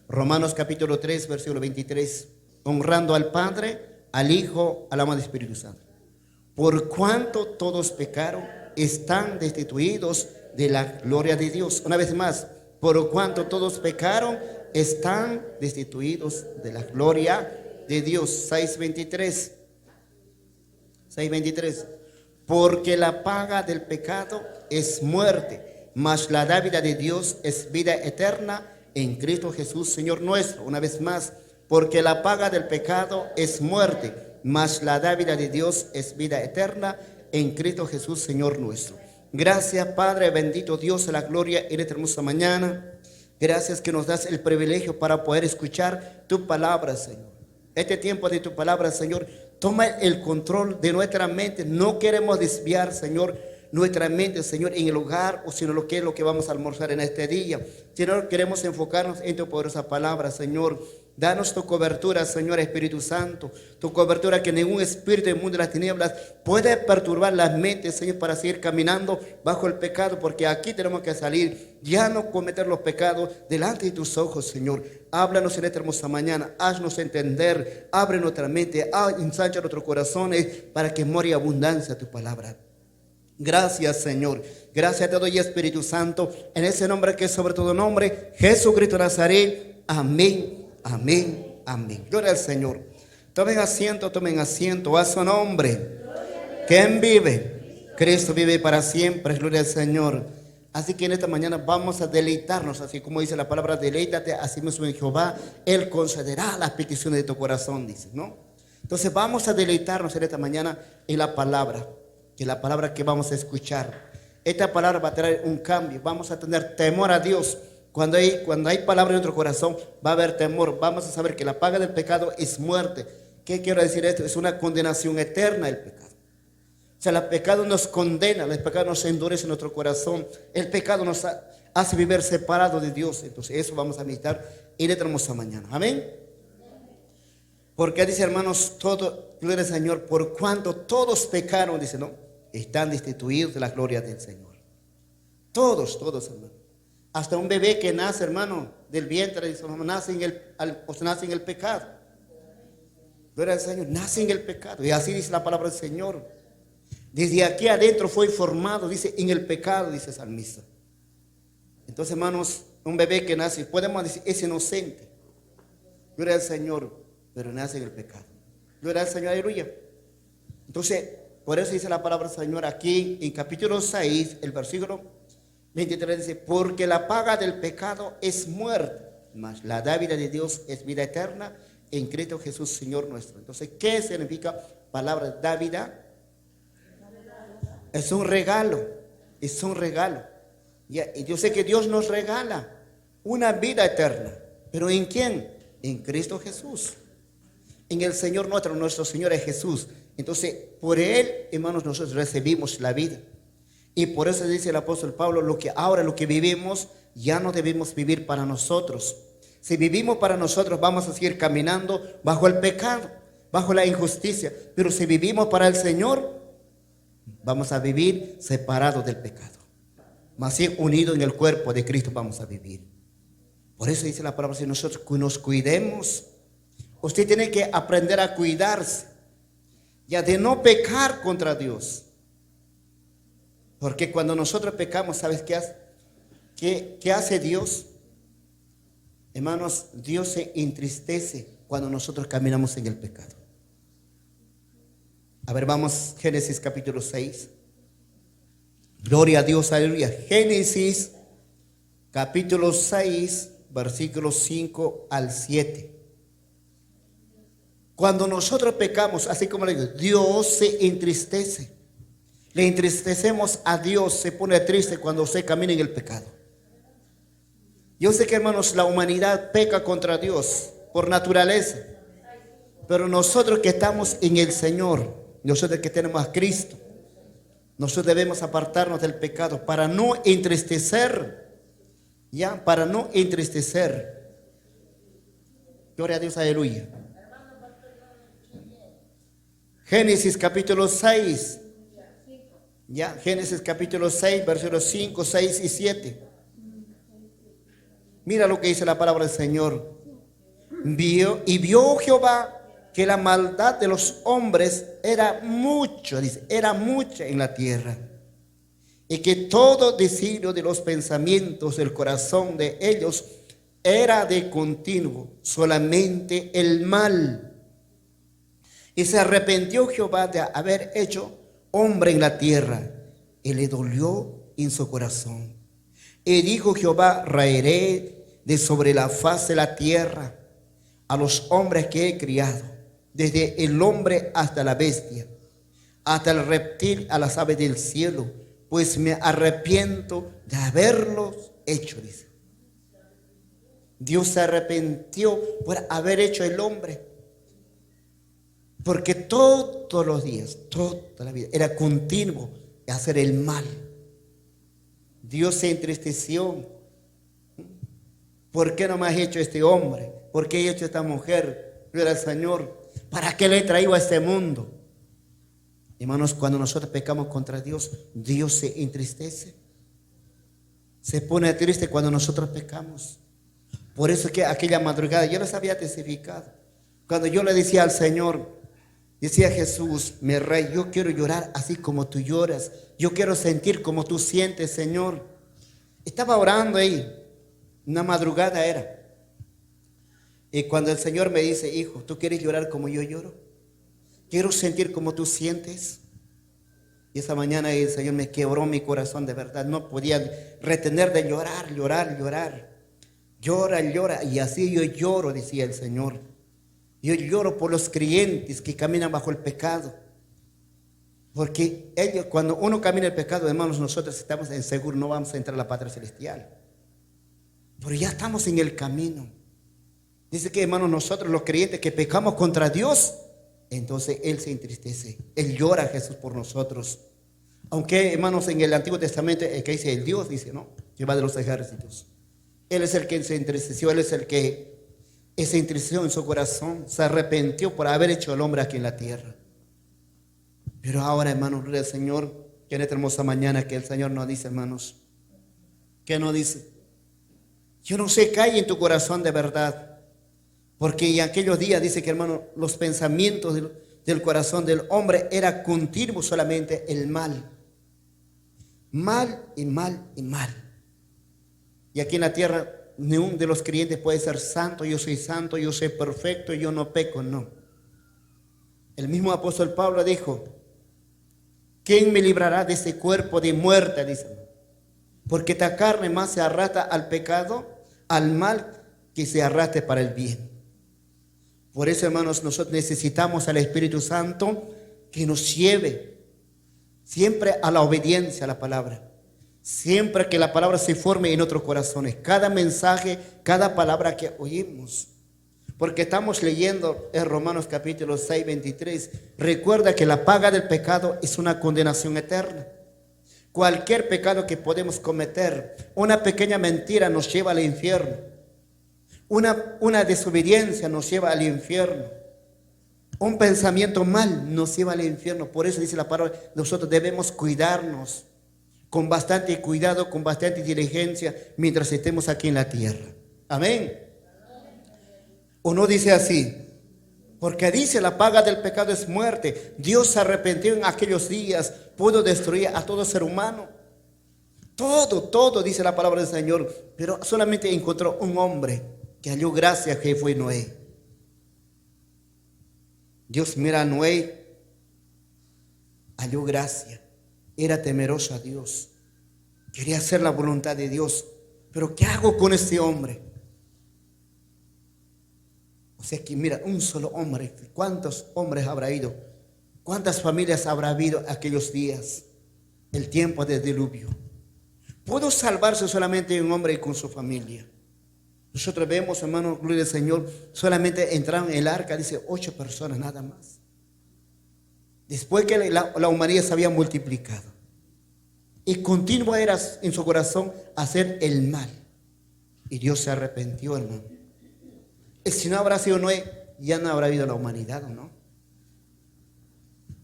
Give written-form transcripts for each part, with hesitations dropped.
Romanos capítulo 3, versículo 23. Honrando al Padre, al Hijo, al amado Espíritu Santo. Por cuanto todos pecaron, están destituidos de la gloria de Dios. Una vez más, por cuanto todos pecaron, están destituidos de la gloria de Dios. 6:23. 6:23. Porque la paga del pecado es muerte, mas la dádiva de Dios es vida eterna en Cristo Jesús, Señor nuestro. Una vez más, porque la paga del pecado es muerte, mas la dádiva de Dios es vida eterna en Cristo Jesús, Señor nuestro. Gracias, Padre, bendito Dios de la gloria, en esta hermosa mañana. Gracias que nos das el privilegio para poder escuchar tu palabra, Señor. Este tiempo de tu palabra, Señor, toma el control de nuestra mente. No queremos desviar, Señor, nuestra mente, Señor, en el hogar, o sino lo que es lo que vamos a almorzar en este día. Señor, queremos enfocarnos en tu poderosa palabra, Señor. Danos tu cobertura, Señor Espíritu Santo, tu cobertura que ningún espíritu del mundo de las tinieblas puede perturbar las mentes, Señor, para seguir caminando bajo el pecado, porque aquí tenemos que salir, ya no cometer los pecados delante de tus ojos, Señor. Háblanos en esta hermosa mañana, haznos entender, abre nuestra mente, ensancha nuestros corazones para que more abundancia tu palabra. Gracias, Señor. Gracias te doy, Espíritu Santo, en ese nombre que es sobre todo nombre, Jesucristo Nazaret. Amén. Amén, amén. Gloria al Señor. Tomen asiento a su nombre. ¿Quién vive? Cristo vive para siempre. Gloria al Señor. Así que en esta mañana vamos a deleitarnos, así como dice la palabra, deleítate así mismo en Jehová, Él concederá las peticiones de tu corazón, dice, ¿no? Entonces vamos a deleitarnos en esta mañana en la palabra, que es la palabra que vamos a escuchar. Esta palabra va a traer un cambio. Vamos a tener temor a Dios. Cuando hay palabra en nuestro corazón, va a haber temor. Vamos a saber que la paga del pecado es muerte. ¿Qué quiero decir esto? Es una condenación eterna el pecado. O sea, el pecado nos condena, el pecado nos endurece en nuestro corazón. El pecado nos hace vivir separado de Dios. Entonces eso vamos a meditar en esta hermosa mañana. Amén. Porque dice, hermanos, todo, gloria al Señor, por cuanto todos pecaron, dice, ¿no? Están destituidos de la gloria del Señor. Todos, hermanos. Hasta un bebé que nace, hermano, del vientre de su mamá, nace en el pecado. Gloria al Señor, nace en el pecado. Y así dice la palabra del Señor. Desde aquí adentro fue formado, dice, en el pecado, dice el salmista. Entonces, hermanos, un bebé que nace, podemos decir, es inocente. Gloria al Señor, pero nace en el pecado. Gloria al Señor, aleluya. Entonces, por eso dice la palabra del Señor aquí en capítulo 6, el versículo 23 dice, porque la paga del pecado es muerte, mas la dádiva de Dios es vida eterna en Cristo Jesús, Señor nuestro. Entonces, ¿qué significa palabra dádiva? Es un regalo, es un regalo. Y yo sé que Dios nos regala una vida eterna, pero ¿en quién? En Cristo Jesús, en el Señor nuestro Señor es Jesús. Entonces, por Él, hermanos, nosotros recibimos la vida. Y por eso dice el apóstol Pablo, lo que vivimos, ya no debemos vivir para nosotros. Si vivimos para nosotros, vamos a seguir caminando bajo el pecado, bajo la injusticia. Pero si vivimos para el Señor, vamos a vivir separados del pecado. Más bien unidos en el cuerpo de Cristo vamos a vivir. Por eso dice la palabra, si nosotros nos cuidemos, usted tiene que aprender a cuidarse, ya de no pecar contra Dios. Porque cuando nosotros pecamos, ¿sabes qué hace? ¿Qué hace Dios? Hermanos, Dios se entristece cuando nosotros caminamos en el pecado. A ver, vamos, Génesis capítulo 6. Gloria a Dios, aleluya. Génesis capítulo 6, versículos 5 al 7. Cuando nosotros pecamos, así como le digo, Dios se entristece. Le entristecemos a Dios, se pone triste cuando usted camina en el pecado. Yo sé que, hermanos, la humanidad peca contra Dios por naturaleza. Pero nosotros que estamos en el Señor, nosotros que tenemos a Cristo, nosotros debemos apartarnos del pecado para no entristecer. Ya, para no entristecer. Gloria a Dios, aleluya. Génesis capítulo 6. Ya, Génesis capítulo 6, versículos 5, 6 y 7. Mira lo que dice la palabra del Señor. Vio Jehová que la maldad de los hombres era mucho, dice, era mucha en la tierra, y que todo designio de los pensamientos del corazón de ellos era de continuo, solamente el mal. Y se arrepintió Jehová de haber hecho hombre en la tierra, y le dolió en su corazón. Y dijo Jehová: raeré de sobre la faz de la tierra a los hombres que he criado, desde el hombre hasta la bestia, hasta el reptil, a las aves del cielo, pues me arrepiento de haberlos hecho, dice. Dios se arrepintió por haber hecho el hombre, porque todos los días, toda la vida, era continuo hacer el mal. Dios se entristeció. ¿Por qué no me has hecho este hombre? ¿Por qué he hecho esta mujer? Gloria al Señor. ¿Para qué le he traído a este mundo? Hermanos, cuando nosotros pecamos contra Dios, Dios se entristece. Se pone triste cuando nosotros pecamos. Por eso es que aquella madrugada yo les había testificado. Cuando yo le decía al Señor, decía Jesús: mi Rey, yo quiero llorar así como tú lloras. Yo quiero sentir como tú sientes, Señor. Estaba orando ahí. Una madrugada era. Y cuando el Señor me dice: hijo, ¿tú quieres llorar como yo lloro? Quiero sentir como tú sientes. Y esa mañana el Señor me quebró mi corazón de verdad. No podía retener de llorar, llorar, llorar. Llora, llora. Y así yo lloro, decía el Señor. Yo lloro por los creyentes que caminan bajo el pecado. Porque ellos, cuando uno camina el pecado, hermanos, nosotros estamos en seguro, no vamos a entrar a la patria celestial. Pero ya estamos en el camino. Dice que, hermanos, nosotros los creyentes que pecamos contra Dios, entonces Él se entristece. Él llora a Jesús por nosotros. Aunque, hermanos, en el Antiguo Testamento, el que dice el Dios, dice, no, Jehová de los ejércitos. Él es el que se entristeció, Él es el que se entristeció en su corazón, se arrepintió por haber hecho al hombre aquí en la tierra. Pero ahora, hermanos, gloria al Señor, que en esta hermosa mañana que el Señor nos dice, hermanos, que nos dice: yo no sé qué hay en tu corazón de verdad. Porque en aquellos días dice que, hermano, los pensamientos del corazón del hombre era continuo solamente el mal. Mal y mal y mal. Y aquí en la tierra, ningún de los creyentes puede ser santo. Yo soy perfecto, yo no peco, no. El mismo apóstol Pablo dijo: ¿quién me librará de ese cuerpo de muerte? Dice. Porque esta carne más se arrastra al pecado, al mal, que se arrastre para el bien. Por eso, hermanos, nosotros necesitamos al Espíritu Santo que nos lleve siempre a la obediencia a la palabra. Siempre que la palabra se forme en nuestros corazones. Cada mensaje, cada palabra que oímos. Porque estamos leyendo en Romanos capítulo 6, 23. Recuerda que la paga del pecado es una condenación eterna. Cualquier pecado que podemos cometer, una pequeña mentira nos lleva al infierno. Una desobediencia nos lleva al infierno. Un pensamiento mal nos lleva al infierno. Por eso dice la palabra, nosotros debemos cuidarnos con bastante cuidado, con bastante diligencia, mientras estemos aquí en la tierra. Amén. ¿O no dice así? Porque dice: la paga del pecado es muerte. Dios se arrepintió en aquellos días, pudo destruir a todo ser humano. Todo, dice la palabra del Señor. Pero solamente encontró un hombre que halló gracia, que fue Noé. Dios mira a Noé, halló gracia, era temeroso a Dios, quería hacer la voluntad de Dios. Pero ¿qué hago con este hombre? O sea que mira, un solo hombre. ¿Cuántos hombres habrá ido? ¿Cuántas familias habrá habido aquellos días? El tiempo del diluvio. ¿Pudo salvarse solamente un hombre con su familia? Nosotros vemos, hermanos, gloria al Señor, solamente entraron en el arca, dice 8 personas nada más. Después que la humanidad se había multiplicado. Y continuo era en su corazón hacer el mal. Y Dios se arrepintió, hermano. Y si no habrá sido Noé, ya no habrá habido la humanidad, ¿o no?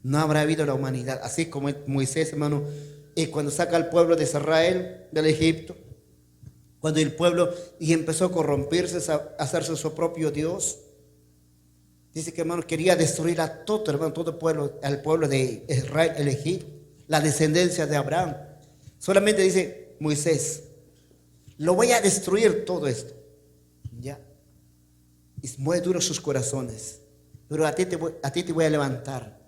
No habrá habido la humanidad. Así como Moisés, hermano, y cuando saca al pueblo de Israel del Egipto, Cuando el pueblo y empezó a corromperse, a hacerse su propio Dios. Dice que, hermano, quería destruir a todo, hermano, todo el pueblo, al pueblo de Israel elegido, la descendencia de Abraham. Solamente dice Moisés, lo voy a destruir todo esto. Ya. Es muy duro sus corazones, pero a ti te voy a levantar.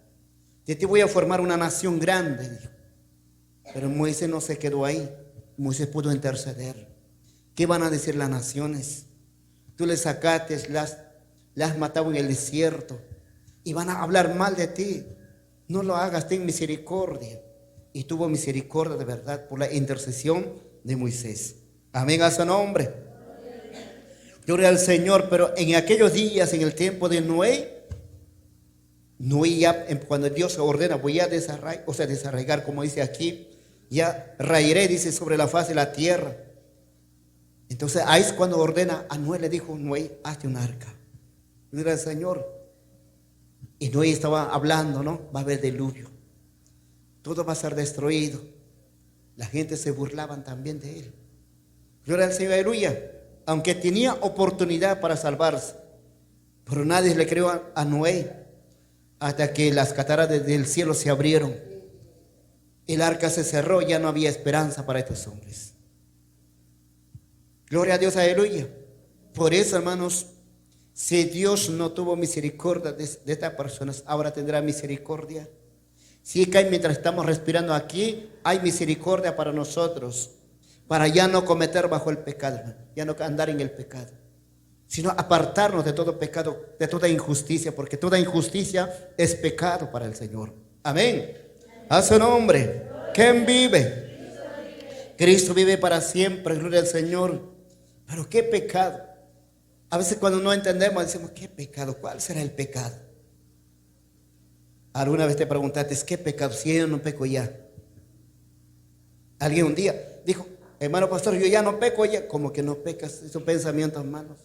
De ti voy a formar una nación grande, dijo. Pero Moisés no se quedó ahí. Moisés pudo interceder. ¿Qué van a decir las naciones? Tú les sacaste, las matado en el desierto y van a hablar mal de ti. No lo hagas, ten misericordia. Y tuvo misericordia de verdad por la intercesión de Moisés. Amén a su nombre. Gloria al Señor. Pero en aquellos días, en el tiempo de Noé ya, cuando Dios ordena, voy a desarraigar, como dice aquí, ya rairé, dice, sobre la faz de la tierra. Entonces ahí es cuando ordena a Noé, le dijo, Noé, hazte un arca. Gloria al Señor. Y Noé estaba hablando, ¿no? Va a haber diluvio. Todo va a ser destruido. La gente se burlaban también de él. Gloria al Señor, aleluya. Aunque tenía oportunidad para salvarse, pero nadie le creyó a Noé hasta que las cataratas del cielo se abrieron. El arca se cerró, ya no había esperanza para estos hombres. Gloria a Dios, aleluya. Por eso, hermanos, si Dios no tuvo misericordia de estas personas, ahora tendrá misericordia. Sí que hay, mientras estamos respirando aquí, hay misericordia para nosotros, para ya no cometer bajo el pecado, ya no andar en el pecado, sino apartarnos de todo pecado, de toda injusticia, porque toda injusticia es pecado para el Señor. Amén. A su nombre. ¿Quién vive? Cristo vive para siempre, gloria al Señor. Pero qué pecado. A veces cuando no entendemos decimos, ¿qué pecado? ¿Cuál será el pecado? ¿Alguna vez te preguntaste, ¿qué pecado? Si yo no peco ya. Alguien un día dijo, hermano pastor, yo ya no peco ya. Como que no pecas, esos pensamientos malos.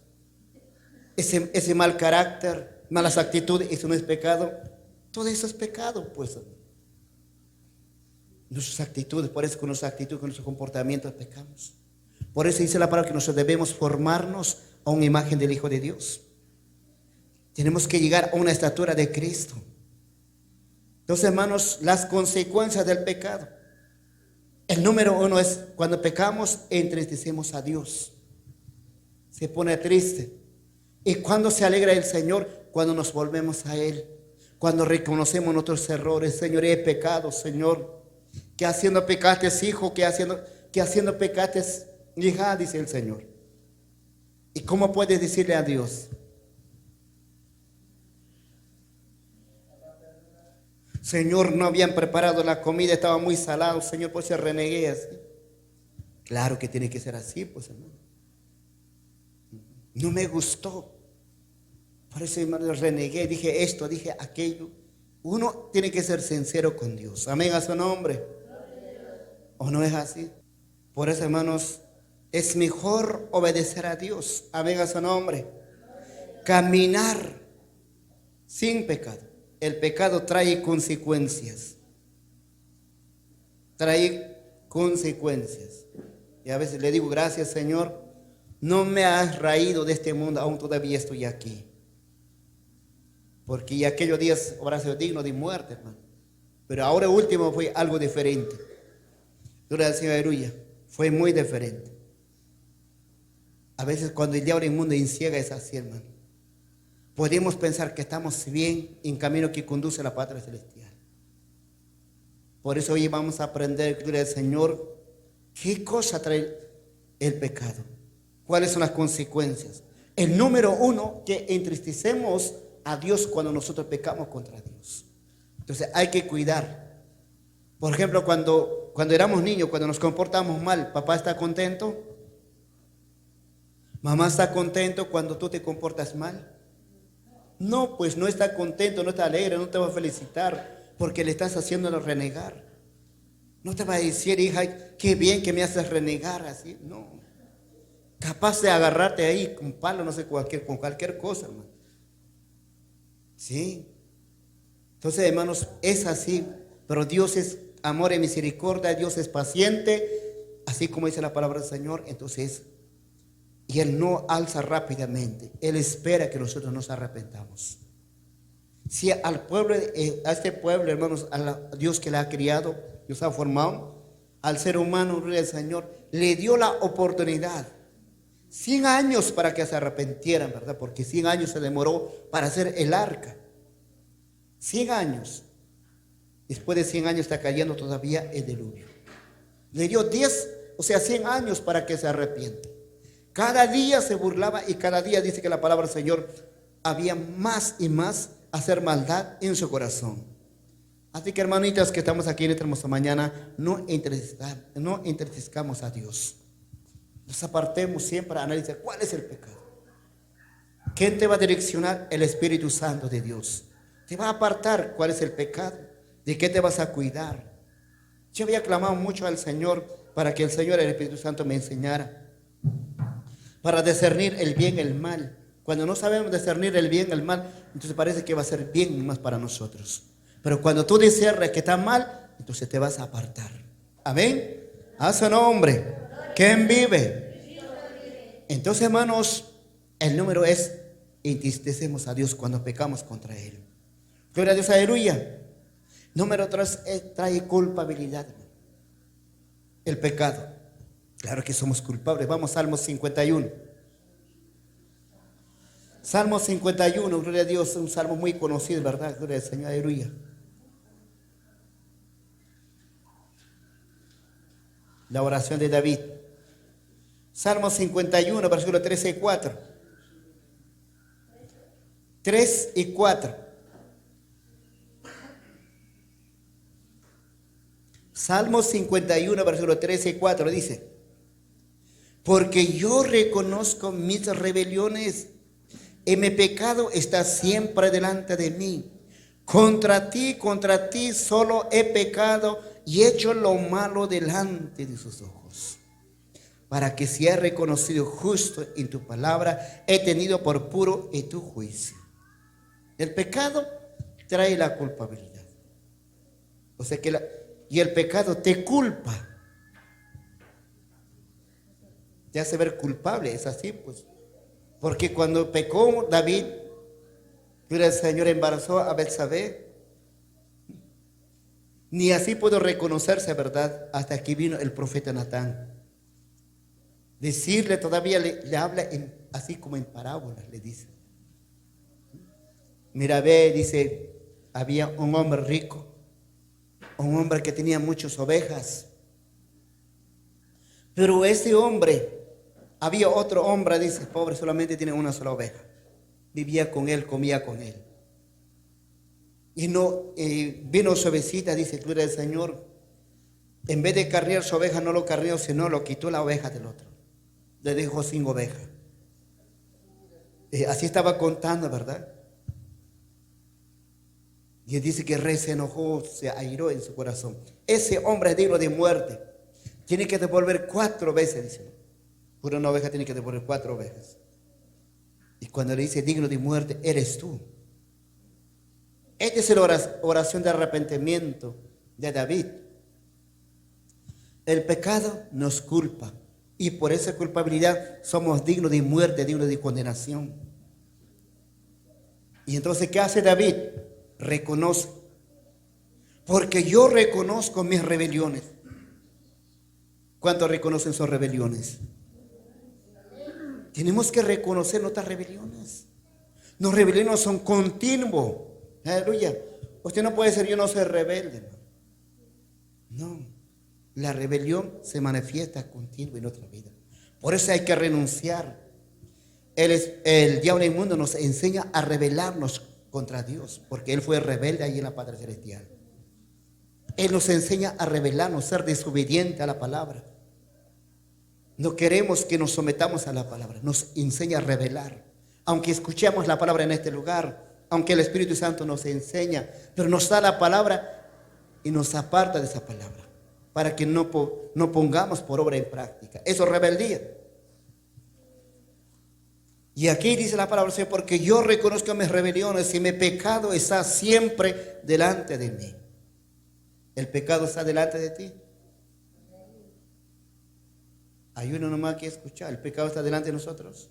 Ese mal carácter, malas actitudes, eso no es pecado. Todo eso es pecado, pues. Nuestras actitudes, por eso con nuestras actitudes, con nuestros comportamientos pecamos. Por eso dice la palabra que nosotros debemos formarnos a una imagen del Hijo de Dios. Tenemos que llegar a una estatura de Cristo. Entonces, hermanos, las consecuencias del pecado. El número uno es cuando pecamos, entristecemos a Dios. Se pone triste. Y cuando se alegra el Señor, cuando nos volvemos a Él. Cuando reconocemos nuestros errores. Señor, he pecado, Señor. Que haciendo pecates, hijo, que haciendo pecates, hija, dice el Señor. ¿Y cómo puedes decirle a Dios? Señor, no habían preparado la comida, estaba muy salado, Señor, pues se renegué así. Claro que tiene que ser así, pues, hermano. No me gustó. Por eso, hermano, renegué, dije esto, dije aquello. Uno tiene que ser sincero con Dios. Amén a su nombre. ¿O no es así? Por eso, hermanos, es mejor obedecer a Dios. Amén a su nombre. Caminar sin pecado. El pecado trae consecuencias. Trae consecuencias. Y a veces le digo, gracias, Señor, no me has raído de este mundo, aún todavía estoy aquí. Porque ya aquellos días habrá sido digno de muerte, hermano. Pero ahora último fue algo diferente. Gloria al Señor, aleluya. Fue muy diferente. A veces cuando el diablo inmundo enciega es así, hermano. Podemos pensar que estamos bien en camino que conduce a la patria celestial. Por eso hoy vamos a aprender, gloria al Señor, qué cosa trae el pecado. ¿Cuáles son las consecuencias? El número uno, que entristecemos a Dios cuando nosotros pecamos contra Dios. Entonces hay que cuidar. Por ejemplo, cuando éramos niños, cuando nos comportamos mal, ¿papá está contento? ¿Mamá está contento cuando tú te comportas mal? No, pues no está contento, no está alegre, no te va a felicitar porque le estás haciéndolo renegar. No te va a decir, hija, qué bien que me haces renegar así. No. Capaz de agarrarte ahí con palo, no sé, con cualquier cosa, hermano. Sí. Entonces, hermanos, es así. Pero Dios es amor y misericordia, Dios es paciente, así como dice la palabra del Señor. Entonces, y Él no alza rápidamente. Él espera que nosotros nos arrepentamos. Si al pueblo, a este pueblo, hermanos, a Dios que le ha criado, Dios ha formado, al ser humano, el Señor, le dio la oportunidad. 100 años para que se arrepintieran, ¿verdad? Porque 100 años se demoró para hacer el arca. 100 años. Después de 100 años está cayendo todavía el diluvio. Le dio 100 años para que se arrepienta. Cada día se burlaba y cada día dice que la palabra del Señor había más y más hacer maldad en su corazón. Así que hermanitas que estamos aquí en esta hermosa mañana, no entristezcamos a Dios. Nos apartemos siempre a analizar cuál es el pecado. ¿Quién te va a direccionar? El Espíritu Santo de Dios. Te va a apartar cuál es el pecado, de qué te vas a cuidar. Yo había clamado mucho al Señor para que el Señor, el Espíritu Santo, me enseñara para discernir el bien y el mal. Cuando no sabemos discernir el bien y el mal, entonces parece que va a ser bien más para nosotros. Pero cuando tú discernes que está mal, entonces te vas a apartar. Amén. A su nombre. ¿Quién vive? Entonces, hermanos, el número es: entristecemos a Dios cuando pecamos contra Él. Gloria a Dios, aleluya. Número 3, trae culpabilidad. El pecado. Claro que somos culpables. Vamos, Salmo 51. Salmo 51, gloria a Dios, un salmo muy conocido, ¿verdad? Gloria al Señor, aleluya. La oración de David. Salmo 51, versículos 3 y 4. 3 y 4. Salmo 51, versículos 3 y 4 dice: porque yo reconozco mis rebeliones y mi pecado está siempre delante de mí. Contra ti solo he pecado y hecho lo malo delante de sus ojos, para que sea reconocido justo en tu palabra, he tenido por puro en tu juicio. El pecado trae la culpabilidad. O sea que y el pecado te culpa. Te hace ver culpable, es así pues. Porque cuando pecó David, el Señor embarazó a Betsabé. Ni así pudo reconocerse, ¿verdad? Hasta que vino el profeta Natán. Decirle todavía, le habla así como en parábolas, le dice. Mira, ve, dice, había un hombre rico, un hombre que tenía muchas ovejas. Pero ese hombre, había otro hombre, dice, pobre, solamente tiene una sola oveja. Vivía con él, comía con él. Y no vino su ovejita, dice, gloria al Señor. En vez de carnear su oveja, no lo carneó, sino lo quitó la oveja del otro. Le dejó sin oveja. Así estaba contando, ¿verdad? Y él dice que el rey se enojó, se airó en su corazón. Ese hombre es digno de muerte. Tiene que devolver 4 veces, dice. Por una oveja tiene que devolver 4 ovejas. Y cuando le dice digno de muerte, eres tú. Esta es la oración de arrepentimiento de David. El pecado nos culpa. Y por esa culpabilidad somos dignos de muerte, dignos de condenación. Y entonces, ¿qué hace David? Reconoce. Porque yo reconozco mis rebeliones. ¿Cuántos reconocen sus rebeliones? Tenemos que reconocer nuestras rebeliones. Nuestras rebeliones son continuos. Aleluya. Usted no puede decir yo no soy rebelde. No. La rebelión se manifiesta continuo en nuestra vida. Por eso hay que renunciar. El diablo inmundo nos enseña a rebelarnos contra Dios, porque él fue rebelde ahí en la Padre Celestial. Él nos enseña a rebelarnos, ser desobediente a la palabra. No queremos que nos sometamos a la palabra. Nos enseña a rebelar. Aunque escuchemos la palabra en este lugar, aunque el Espíritu Santo nos enseña, pero nos da la palabra y nos aparta de esa palabra, para que no pongamos por obra en práctica. Eso es rebeldía. Y aquí dice la palabra del Señor, porque yo reconozco mis rebeliones y mi pecado está siempre delante de mí. ¿El pecado está delante de ti? Hay uno nomás que escuchar. El pecado está delante de nosotros.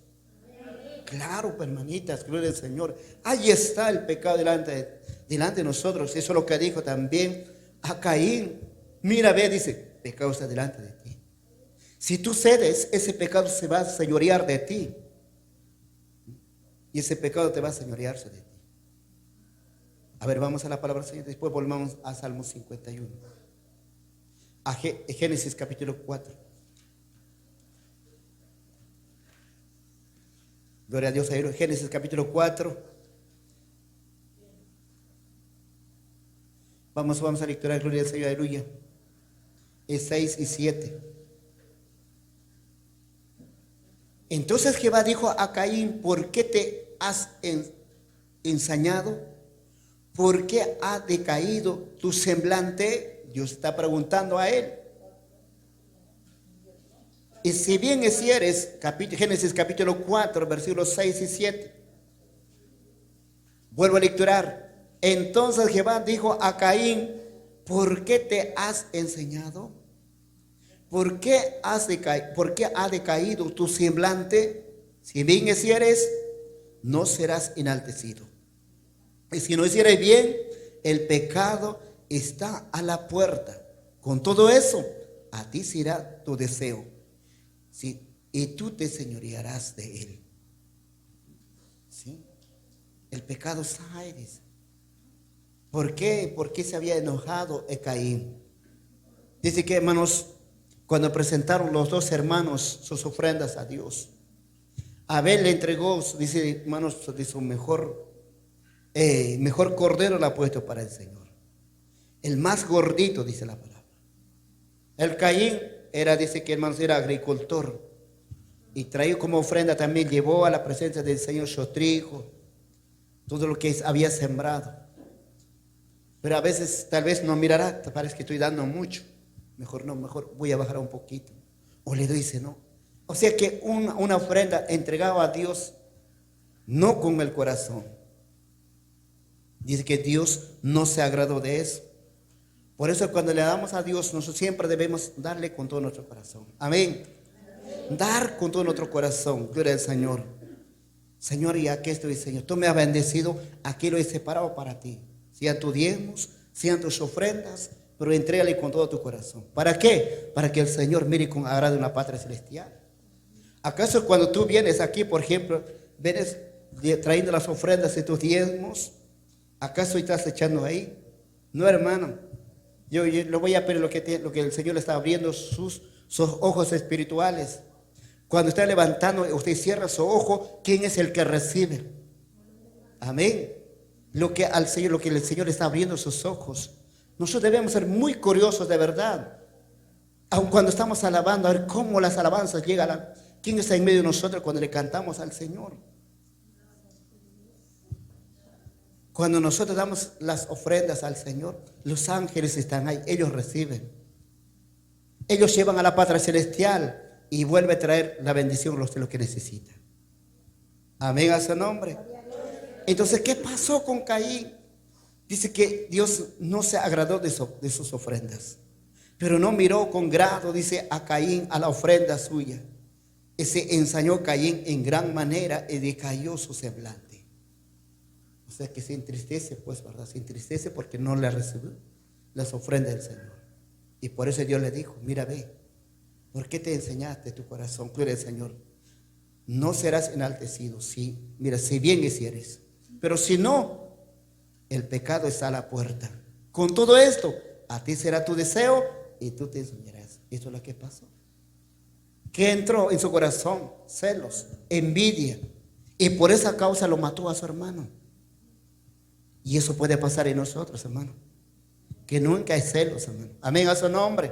Claro, pues, hermanitas, gloria al Señor. Ahí está el pecado delante de nosotros. Eso es lo que dijo también a Caín. Mira, ve, dice, pecado está delante de ti. Si tú cedes, ese pecado se va a señorear de ti. Y ese pecado te va a señorearse de ti. A ver, vamos a la palabra del Señor. Después volvamos a Salmo 51. A Génesis capítulo 4. Gloria a Dios. Génesis capítulo 4. Vamos a lecturar, gloria al Señor, aleluya. Es 6 y 7. Entonces Jehová dijo a Caín: ¿por qué te has ensañado? ¿Por qué ha decaído tu semblante? Dios está preguntando a él. Y si bien hicieres, Génesis capítulo 4, versículos 6 y 7. Vuelvo a lecturar. Entonces Jehová dijo a Caín: ¿por qué te has ensañado? ¿Por qué ha decaído tu semblante? Si bien hicieres, no serás enaltecido. Y si no hicieres bien, el pecado está a la puerta. Con todo eso, a ti será tu deseo, ¿sí? Y tú te señorearás de él. ¿Sí? El pecado está ahí, dice. ¿Por qué? ¿Por qué se había enojado Caín? Dice que, hermanos, cuando presentaron los dos hermanos sus ofrendas a Dios, Abel le entregó, dice, hermanos, de su mejor cordero, la ha puesto para el Señor. El más gordito, dice la palabra. El Caín dice que, hermanos, era agricultor. Y traía como ofrenda también, llevó a la presencia del Señor su trigo, todo lo que había sembrado. Pero a veces, tal vez no mirará, te parece que estoy dando mucho. Mejor no, mejor voy a bajar un poquito. O le dice no. O sea que una ofrenda entregada a Dios, no con el corazón. Dice que Dios no se agradó de eso. Por eso cuando le damos a Dios, nosotros siempre debemos darle con todo nuestro corazón. Amén. Dar con todo nuestro corazón. Gloria al Señor. Señor, y aquí estoy, Señor. Tú me has bendecido, aquí lo he separado para ti. Sean tus diezmos, sean tus ofrendas, pero entrégale con todo tu corazón. ¿Para qué? Para que el Señor mire con agrado una patria celestial. ¿Acaso cuando tú vienes aquí, por ejemplo, vienes trayendo las ofrendas y tus diezmos, acaso estás echando ahí? No, hermano. Yo le voy a pedir lo que el Señor le está abriendo sus ojos espirituales. Cuando está levantando, usted cierra su ojo, ¿quién es el que recibe? Amén. Lo que el Señor está abriendo sus ojos. Nosotros debemos ser muy curiosos de verdad. Aun cuando estamos alabando, a ver cómo las alabanzas llegan. ¿Quién está en medio de nosotros cuando le cantamos al Señor? Cuando nosotros damos las ofrendas al Señor, los ángeles están ahí, ellos reciben. Ellos llevan a la patria celestial y vuelve a traer la bendición a los que necesitan. Amén a su nombre. Entonces, ¿qué pasó con Caín? Dice que Dios no se agradó de sus ofrendas, pero no miró con grado, dice, a Caín, a la ofrenda suya. Y se ensañó Caín en gran manera y decayó su semblante. O sea que se entristece, pues, ¿verdad? Se entristece porque no le recibió las ofrendas del Señor. Y por eso Dios le dijo: mira, ve, ¿por qué te enseñaste tu corazón? Tú eres el Señor. No serás enaltecido. Sí, mira, si bien hicieres. Pero si no, el pecado está a la puerta. Con todo esto, a ti será tu deseo y tú te enseñarás. Esto es lo que pasó. ¿Qué entró en su corazón? Celos, envidia. Y por esa causa lo mató a su hermano. Y eso puede pasar en nosotros, hermano. Que nunca hay celos, hermano. Amén a su nombre.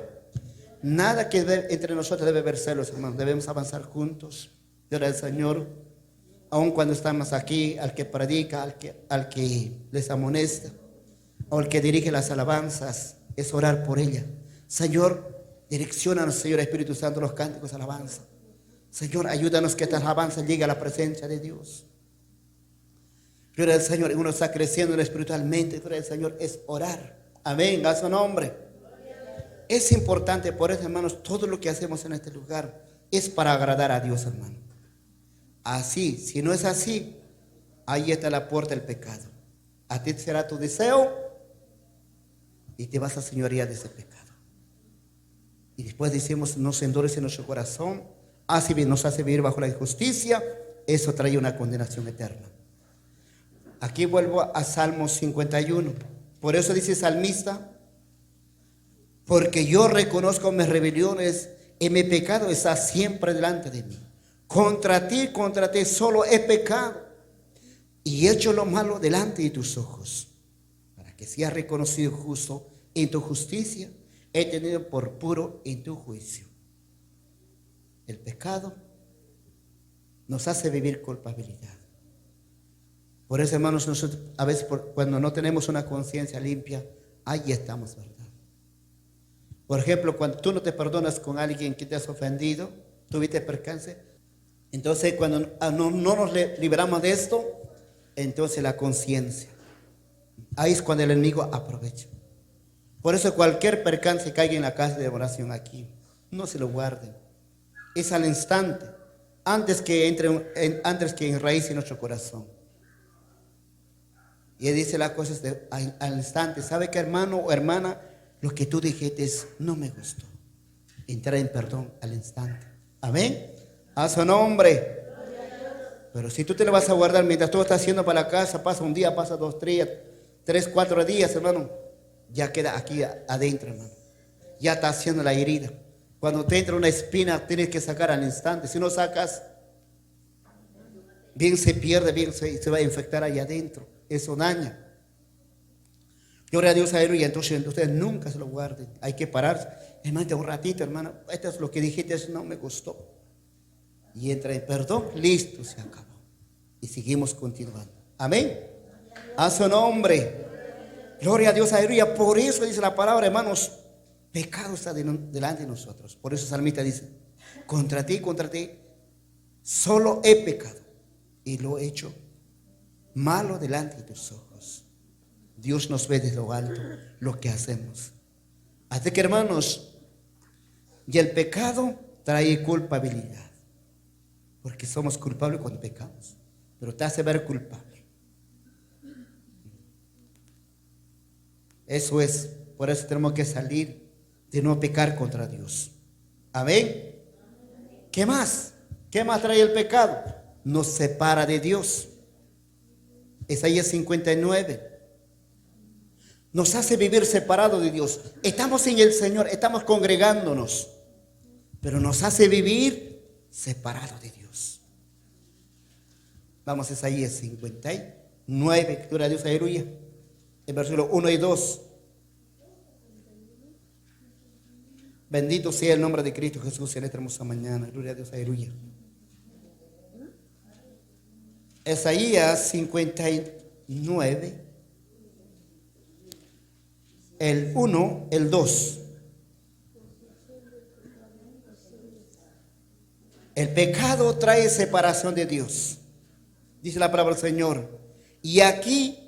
Nada que entre nosotros debe haber celos, hermano. Debemos avanzar juntos. Gloria al Señor. Aun cuando estamos aquí, al que predica, al que les amonesta, o al que dirige las alabanzas, es orar por ella. Señor, direcciónanos, Señor Espíritu Santo, los cánticos de alabanza. Señor, ayúdanos que esta alabanza llegue a la presencia de Dios. Gloria al Señor. Uno está creciendo espiritualmente. Gloria al Señor es orar. Amén, a su nombre. Es importante, por eso, hermanos, todo lo que hacemos en este lugar es para agradar a Dios, hermano. Así, si no es así, ahí está la puerta del pecado. A ti será tu deseo y te vas a señorear de ese pecado. Y después decimos, nos endurece nuestro corazón, nos hace vivir bajo la injusticia. Eso trae una condenación eterna. Aquí vuelvo a Salmos 51. Por eso dice el salmista, porque yo reconozco mis rebeliones y mi pecado está siempre delante de mí. Contra ti solo he pecado y he hecho lo malo delante de tus ojos, para que seas reconocido justo en tu justicia, he tenido por puro en tu juicio. El pecado nos hace vivir culpabilidad. Por eso, hermanos, nosotros a veces cuando no tenemos una conciencia limpia, ahí estamos, ¿verdad? Por ejemplo, cuando tú no te perdonas con alguien que te has ofendido, tuviste percance, entonces cuando no nos liberamos de esto, entonces la conciencia, ahí es cuando el enemigo aprovecha. Por eso cualquier percance que caiga en la casa de oración aquí, no se lo guarden. Es al instante, antes que enraíce en nuestro corazón. Y él dice las cosas al instante. ¿Sabe qué, hermano o hermana? Lo que tú dijiste no me gustó. Entrar en perdón al instante. Amén. A su nombre. Pero si tú te lo vas a guardar mientras tú estás haciendo para la casa, pasa un día, pasa 2 días, 3, 4 días, hermano, ya queda aquí adentro, hermano. Ya está haciendo la herida. Cuando te entra una espina, tienes que sacar al instante. Si no sacas, bien se pierde, bien se va a infectar allá adentro. Eso daña. Gloria a Dios, aleluya. Entonces ustedes nunca se lo guarden. Hay que pararse. Hermano, un ratito, hermano. Esto es lo que dijiste, eso no me gustó. Y entra en perdón, listo, se acabó. Y seguimos continuando. Amén. A su nombre. Gloria a Dios, aleluya. Por eso dice la palabra, hermanos, pecado está delante de nosotros. Por eso el salmista dice, contra ti, solo he pecado y lo he hecho malo delante de tus ojos. Dios nos ve desde lo alto lo que hacemos. Así que, hermanos, y el pecado trae culpabilidad, porque somos culpables cuando pecamos, pero te hace ver culpable. Eso es, por eso tenemos que salir de no pecar contra Dios. Amén. ¿Qué más? ¿Qué más trae el pecado? Nos separa de Dios. Isaías 59. Nos hace vivir separados de Dios. Estamos en el Señor, estamos congregándonos, pero nos hace vivir separados de Dios. Vamos a Isaías 59, gloria a Dios, aleluya. El versículo 1 y 2. Bendito sea el nombre de Cristo Jesús en esta hermosa mañana. Gloria a Dios, aleluya. Isaías 59, el 1, el 2. El pecado trae separación de Dios, dice la palabra del Señor. Y aquí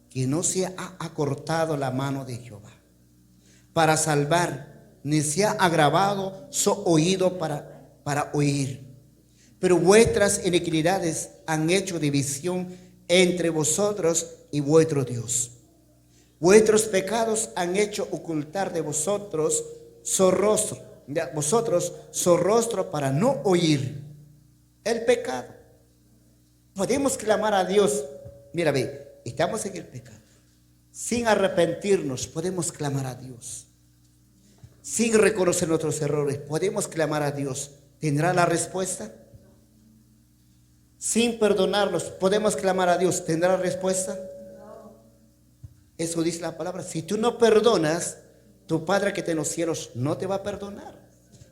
que no se ha acortado la mano de Jehová para salvar, ni se ha agravado su oído para oír. Pero vuestras iniquidades han hecho división entre vosotros y vuestro Dios. Vuestros pecados han hecho ocultar de vosotros su rostro. Vosotros su rostro para no oír. El pecado. Podemos clamar a Dios. Mira, ve, estamos en el pecado. Sin arrepentirnos, podemos clamar a Dios. Sin reconocer nuestros errores, podemos clamar a Dios. ¿Tendrá la respuesta? Sin perdonarnos, podemos clamar a Dios. ¿Tendrá la respuesta? Eso dice la palabra. Si tú no perdonas, tu Padre que está en los cielos no te va a perdonar.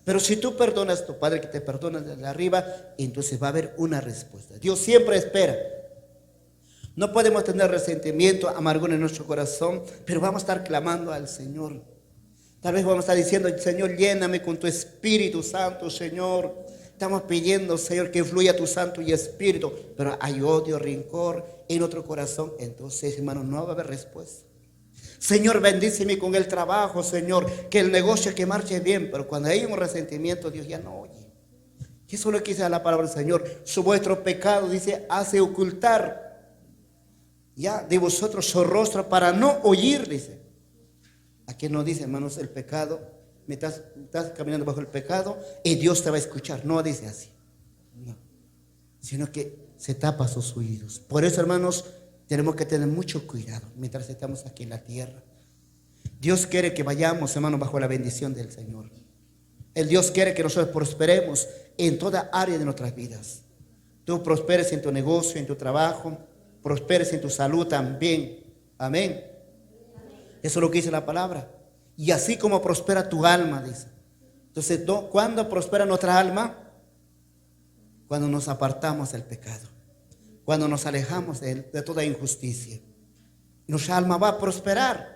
Pero si tú perdonas, tu Padre que te perdona desde arriba, entonces va a haber una respuesta. Dios siempre espera. No podemos tener resentimiento, amargura en nuestro corazón, pero vamos a estar clamando al Señor. Tal vez vamos a estar diciendo, Señor, lléname con tu Espíritu Santo, Señor. Estamos pidiendo, Señor, que fluya tu Santo y Espíritu, pero hay odio, rencor en nuestro corazón. Entonces, hermano, no va a haber respuesta. Señor, bendíceme con el trabajo, Señor, que el negocio que marche bien, pero cuando hay un resentimiento, Dios ya no oye. Eso es lo que dice la palabra del Señor. Su vuestro pecado, dice, hace ocultar ya de vosotros su rostro para no oír, dice. Aquí no dice, hermanos, el pecado, estás caminando bajo el pecado y Dios te va a escuchar. No dice así. No. Sino que se tapa sus oídos. Por eso, hermanos, tenemos que tener mucho cuidado mientras estamos aquí en la tierra. Dios quiere que vayamos, hermanos, bajo la bendición del Señor. El Dios quiere que nosotros prosperemos en toda área de nuestras vidas. Tú prosperes en tu negocio, en tu trabajo, prosperes en tu salud también. Amén. Eso es lo que dice la palabra. Y así como prospera tu alma, dice. Entonces, ¿cuándo prospera nuestra alma? Cuando nos apartamos del pecado. Cuando nos alejamos de toda injusticia. Nuestra alma va a prosperar.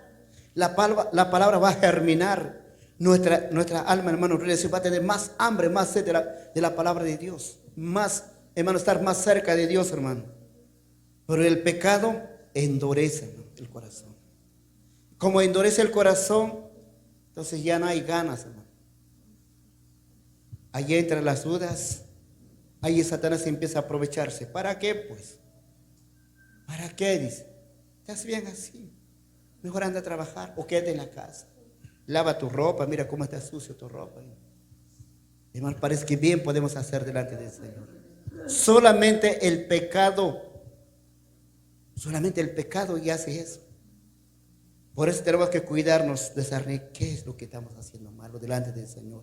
La palabra va a germinar. Nuestra alma, hermano, va a tener más hambre, más sed de la palabra de Dios. Más, hermano, estar más cerca de Dios, hermano. Pero el pecado endurece, hermano, el corazón. Como endurece el corazón, entonces ya no hay ganas, hermano. Allí entran las dudas. Ahí Satanás empieza a aprovecharse. ¿Para qué, pues? ¿Para qué? Dice. Estás bien así. Mejor anda a trabajar o quédate en la casa. Lava tu ropa, mira cómo está sucio tu ropa. Hermano, parece que bien podemos hacer delante del Señor. Solamente el pecado ya hace eso. Por eso tenemos que cuidarnos de saber qué es lo que estamos haciendo malo delante del Señor.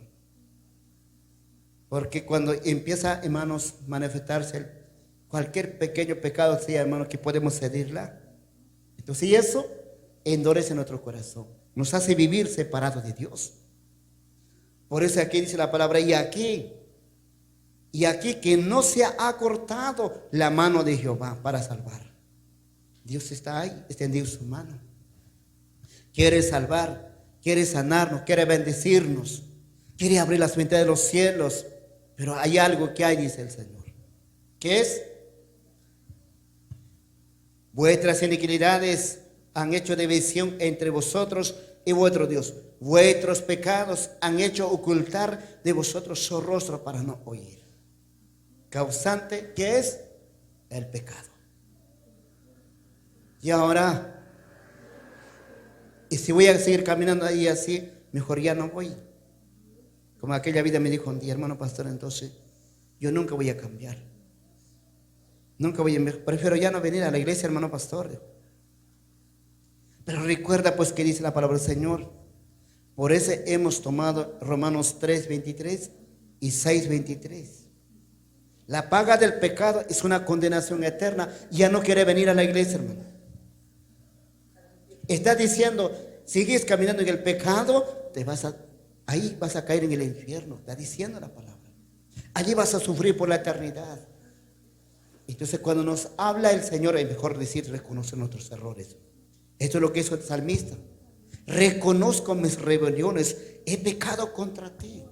Porque cuando empieza, hermanos, a manifestarse cualquier pequeño pecado, sea, hermanos, que podemos cedirla. Entonces, eso endurece nuestro corazón. Nos hace vivir separados de Dios. Por eso aquí dice la palabra, y aquí que no se ha cortado la mano de Jehová para salvar. Dios está ahí, extendió su mano. Quiere salvar, quiere sanarnos, quiere bendecirnos, quiere abrir las ventanas de los cielos. Pero hay algo que hay, dice el Señor. ¿Qué es? Vuestras iniquidades han hecho división entre vosotros y vuestro Dios. Vuestros pecados han hecho ocultar de vosotros su rostro para no oír. Causante, ¿qué es? El pecado. Y ahora, y si voy a seguir caminando ahí así, mejor ya no voy. Como aquella vida me dijo un día, hermano pastor, entonces yo nunca voy a cambiar. Nunca voy a, prefiero ya no venir a la iglesia, hermano pastor. Pero recuerda pues que dice la palabra del Señor. Por eso hemos tomado Romanos 3:23 y 6:23. La paga del pecado es una condenación eterna. Ya no quiere venir a la iglesia, hermano. Está diciendo, sigues caminando en el pecado, ahí vas a caer en el infierno. Está diciendo la palabra. Allí vas a sufrir por la eternidad. Entonces cuando nos habla el Señor, es mejor decir, reconocer nuestros errores. Esto es lo que hizo el salmista. Reconozco mis rebeliones, he pecado contra ti.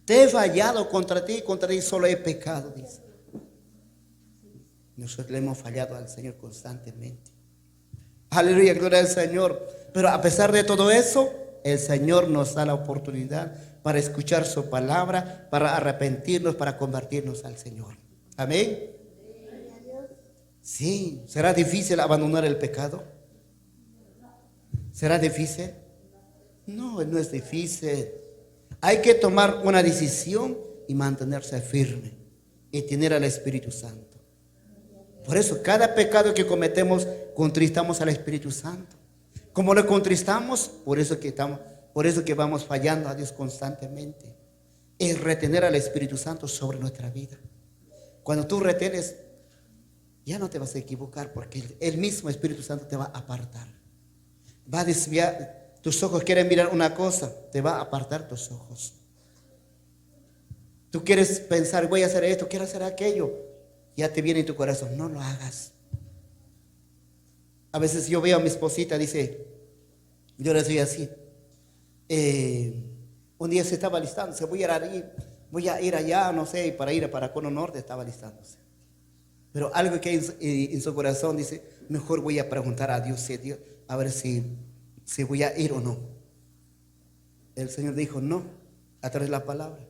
Te he fallado contra ti solo he pecado, dice. Nosotros le hemos fallado al Señor constantemente. Aleluya, gloria al Señor. Pero a pesar de todo eso, el Señor nos da la oportunidad para escuchar su palabra, para arrepentirnos, para convertirnos al Señor. Amén. Sí, ¿será difícil abandonar el pecado? ¿Será difícil? No, no es difícil. Hay que tomar una decisión y mantenerse firme y tener al Espíritu Santo. Por eso, cada pecado que cometemos, contristamos al Espíritu Santo. Como lo contristamos, por eso que vamos fallando a Dios constantemente. Es retener al Espíritu Santo sobre nuestra vida. Cuando tú retenes, ya no te vas a equivocar, porque el mismo Espíritu Santo te va a apartar. Va a desviar. Tus ojos quieren mirar una cosa, te va a apartar tus ojos. Tú quieres pensar, voy a hacer esto, quiero hacer aquello. Ya te viene en tu corazón, no lo hagas. A veces yo veo a mi esposita, dice, yo le soy así. Un día se estaba alistándose, voy a ir allá, no sé, para ir para Cono Norte, estaba alistándose. Pero algo que hay en su corazón dice, mejor voy a preguntar a Dios, a ver si voy a ir o no. El Señor dijo no, a través de la palabra.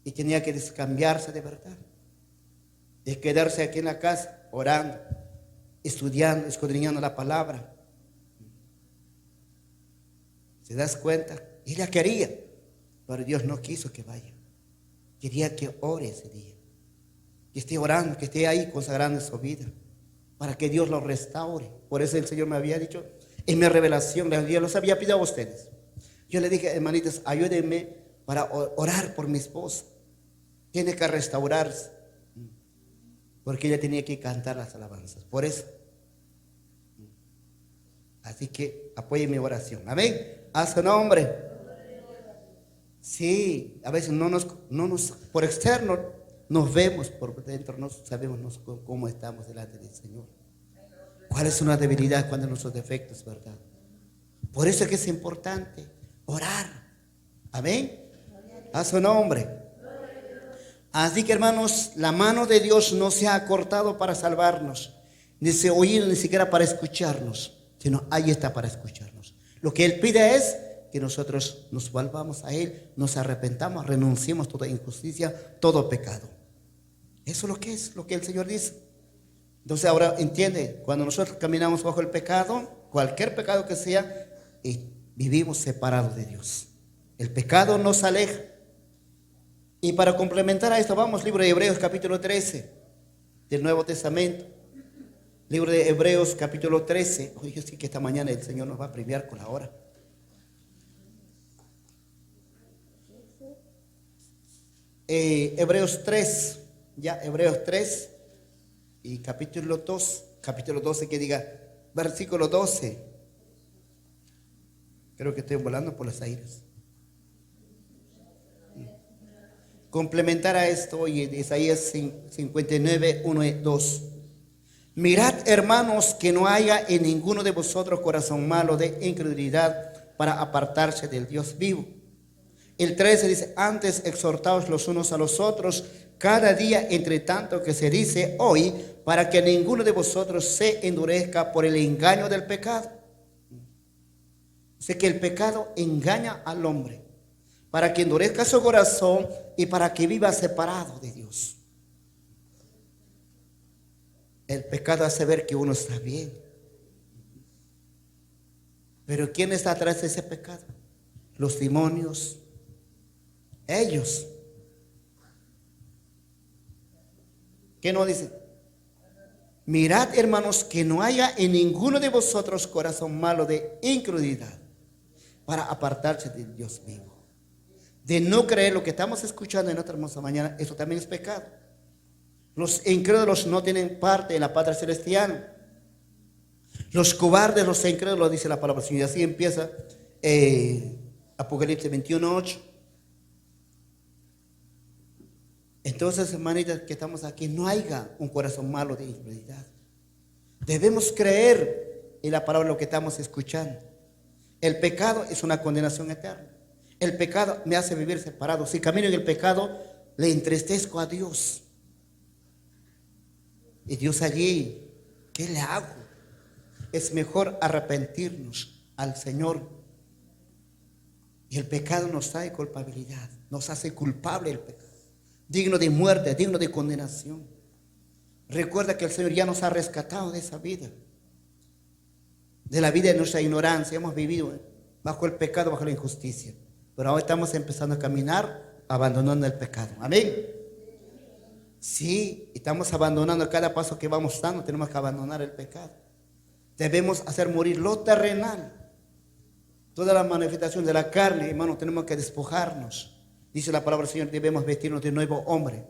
y tenía que cambiarse de verdad, de quedarse aquí en la casa orando, estudiando, escudriñando la palabra. ¿Se das cuenta? Ella quería, pero Dios no quiso que vaya. Quería que ore ese día, que esté orando, que esté ahí consagrando su vida, para que Dios lo restaure. Por eso el Señor me había dicho, en mi revelación, Dios los había pedido a ustedes. Yo le dije, hermanitas, ayúdenme para orar por mi esposa. Tiene que restaurarse, porque ella tenía que cantar las alabanzas. Por eso. Así que apoyen mi oración. Amén. A su nombre. Sí, a veces no nos por externo nos vemos, por dentro no sabemos cómo estamos delante del Señor. ¿Cuál es una debilidad? ¿Cuáles son nuestros defectos, verdad? Por eso es que es importante orar. Amén. A su nombre. Así que, hermanos, la mano de Dios no se ha cortado para salvarnos, ni se ha oído ni siquiera para escucharnos, sino ahí está para escucharnos. Lo que Él pide es que nosotros nos volvamos a Él, nos arrepentamos, renunciemos a toda injusticia, todo pecado. Eso es lo que el Señor dice. Entonces ahora entiende, cuando nosotros caminamos bajo el pecado, cualquier pecado que sea, vivimos separados de Dios. El pecado nos aleja. Y para complementar a esto, vamos, libro de Hebreos capítulo 13 del Nuevo Testamento. Libro de Hebreos capítulo 13. Oye, yo sí que esta mañana el Señor nos va a premiar con la hora. Hebreos 3, ya, Hebreos 3 y capítulo 12, que diga, versículo 12. Creo que estoy volando por los aires. Complementar a esto, oye, Isaías 59, 1 y 2. Mirad, hermanos, que no haya en ninguno de vosotros corazón malo de incredulidad para apartarse del Dios vivo. El 13 dice, antes exhortaos los unos a los otros cada día, entre tanto que se dice hoy, para que ninguno de vosotros se endurezca por el engaño del pecado. Sé que el pecado engaña al hombre, para que endurezca su corazón y para que viva separado de Dios. El pecado hace ver que uno está bien. Pero ¿quién está atrás de ese pecado? Los demonios. Ellos. ¿Qué nos dice? Mirad, hermanos, que no haya en ninguno de vosotros corazón malo de incredulidad para apartarse de Dios vivo. De no creer lo que estamos escuchando en otra hermosa mañana, eso también es pecado. Los incrédulos no tienen parte en la patria celestial. Los cobardes, los incrédulos, dice la palabra del Señor. Y así empieza Apocalipsis 21:8. Entonces, hermanitas, que estamos aquí, no haya un corazón malo de incredulidad. Debemos creer en la palabra, lo que estamos escuchando. El pecado es una condenación eterna. El pecado me hace vivir separado. Si camino en el pecado, le entristezco a Dios. Y Dios allí, ¿qué le hago? Es mejor arrepentirnos al Señor. Y el pecado nos trae culpabilidad, nos hace culpable el pecado, digno de muerte, digno de condenación. Recuerda que el Señor ya nos ha rescatado de esa vida, de la vida de nuestra ignorancia. Hemos vivido bajo el pecado, bajo la injusticia, pero ahora estamos empezando a caminar abandonando el pecado. Amén. Sí, estamos abandonando cada paso que vamos dando. Tenemos que abandonar el pecado. Debemos hacer morir lo terrenal. Toda la manifestación de la carne, hermano, tenemos que despojarnos. Dice la palabra del Señor, debemos vestirnos de nuevo hombre,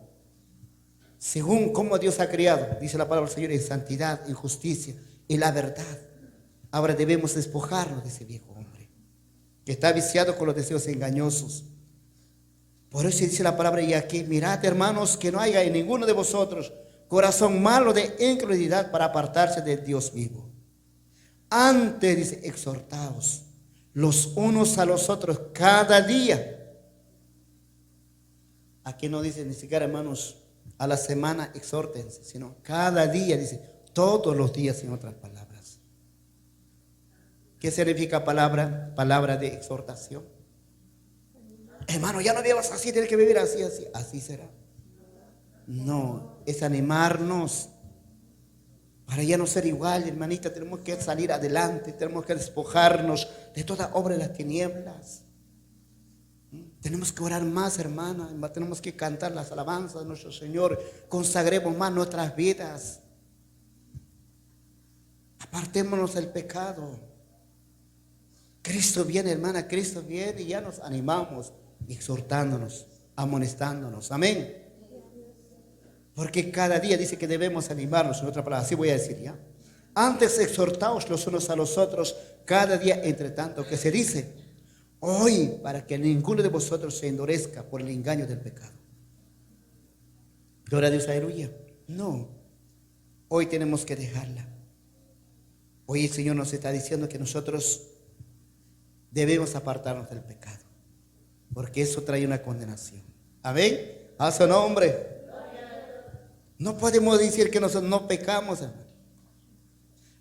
según como Dios ha creado. Dice la palabra del Señor, en santidad, en justicia, en la verdad. Ahora debemos despojarnos de ese viejo hombre que está viciado con los deseos engañosos. Por eso dice la palabra, y aquí, mirad, hermanos, que no haya en ninguno de vosotros corazón malo de incredulidad para apartarse del Dios vivo. Antes, dice, exhortaos los unos a los otros cada día. Aquí no dice ni siquiera, hermanos, a la semana exhórtense, sino cada día, dice, todos los días, en otras palabras. ¿Qué significa palabra de exhortación? Hermano, ya no vivas así, tienes que vivir así, así. Así será. No, es animarnos para ya no ser igual, hermanita. Tenemos que salir adelante, tenemos que despojarnos de toda obra de las tinieblas. Tenemos que orar más, hermana. Tenemos que cantar las alabanzas de nuestro Señor. Consagremos más nuestras vidas. Apartémonos del pecado. Cristo viene, hermana, Cristo viene y ya nos animamos, exhortándonos, amonestándonos. Amén. Porque cada día dice que debemos animarnos. En otra palabra, así voy a decir ya. Antes exhortaos los unos a los otros, cada día entre tanto que se dice, hoy, para que ninguno de vosotros se endurezca por el engaño del pecado. Gloria a Dios, aleluya. No, hoy tenemos que dejarla. Hoy el Señor nos está diciendo que nosotros debemos apartarnos del pecado, porque eso trae una condenación. Amén. A su nombre. No podemos decir que nosotros no pecamos, hermano.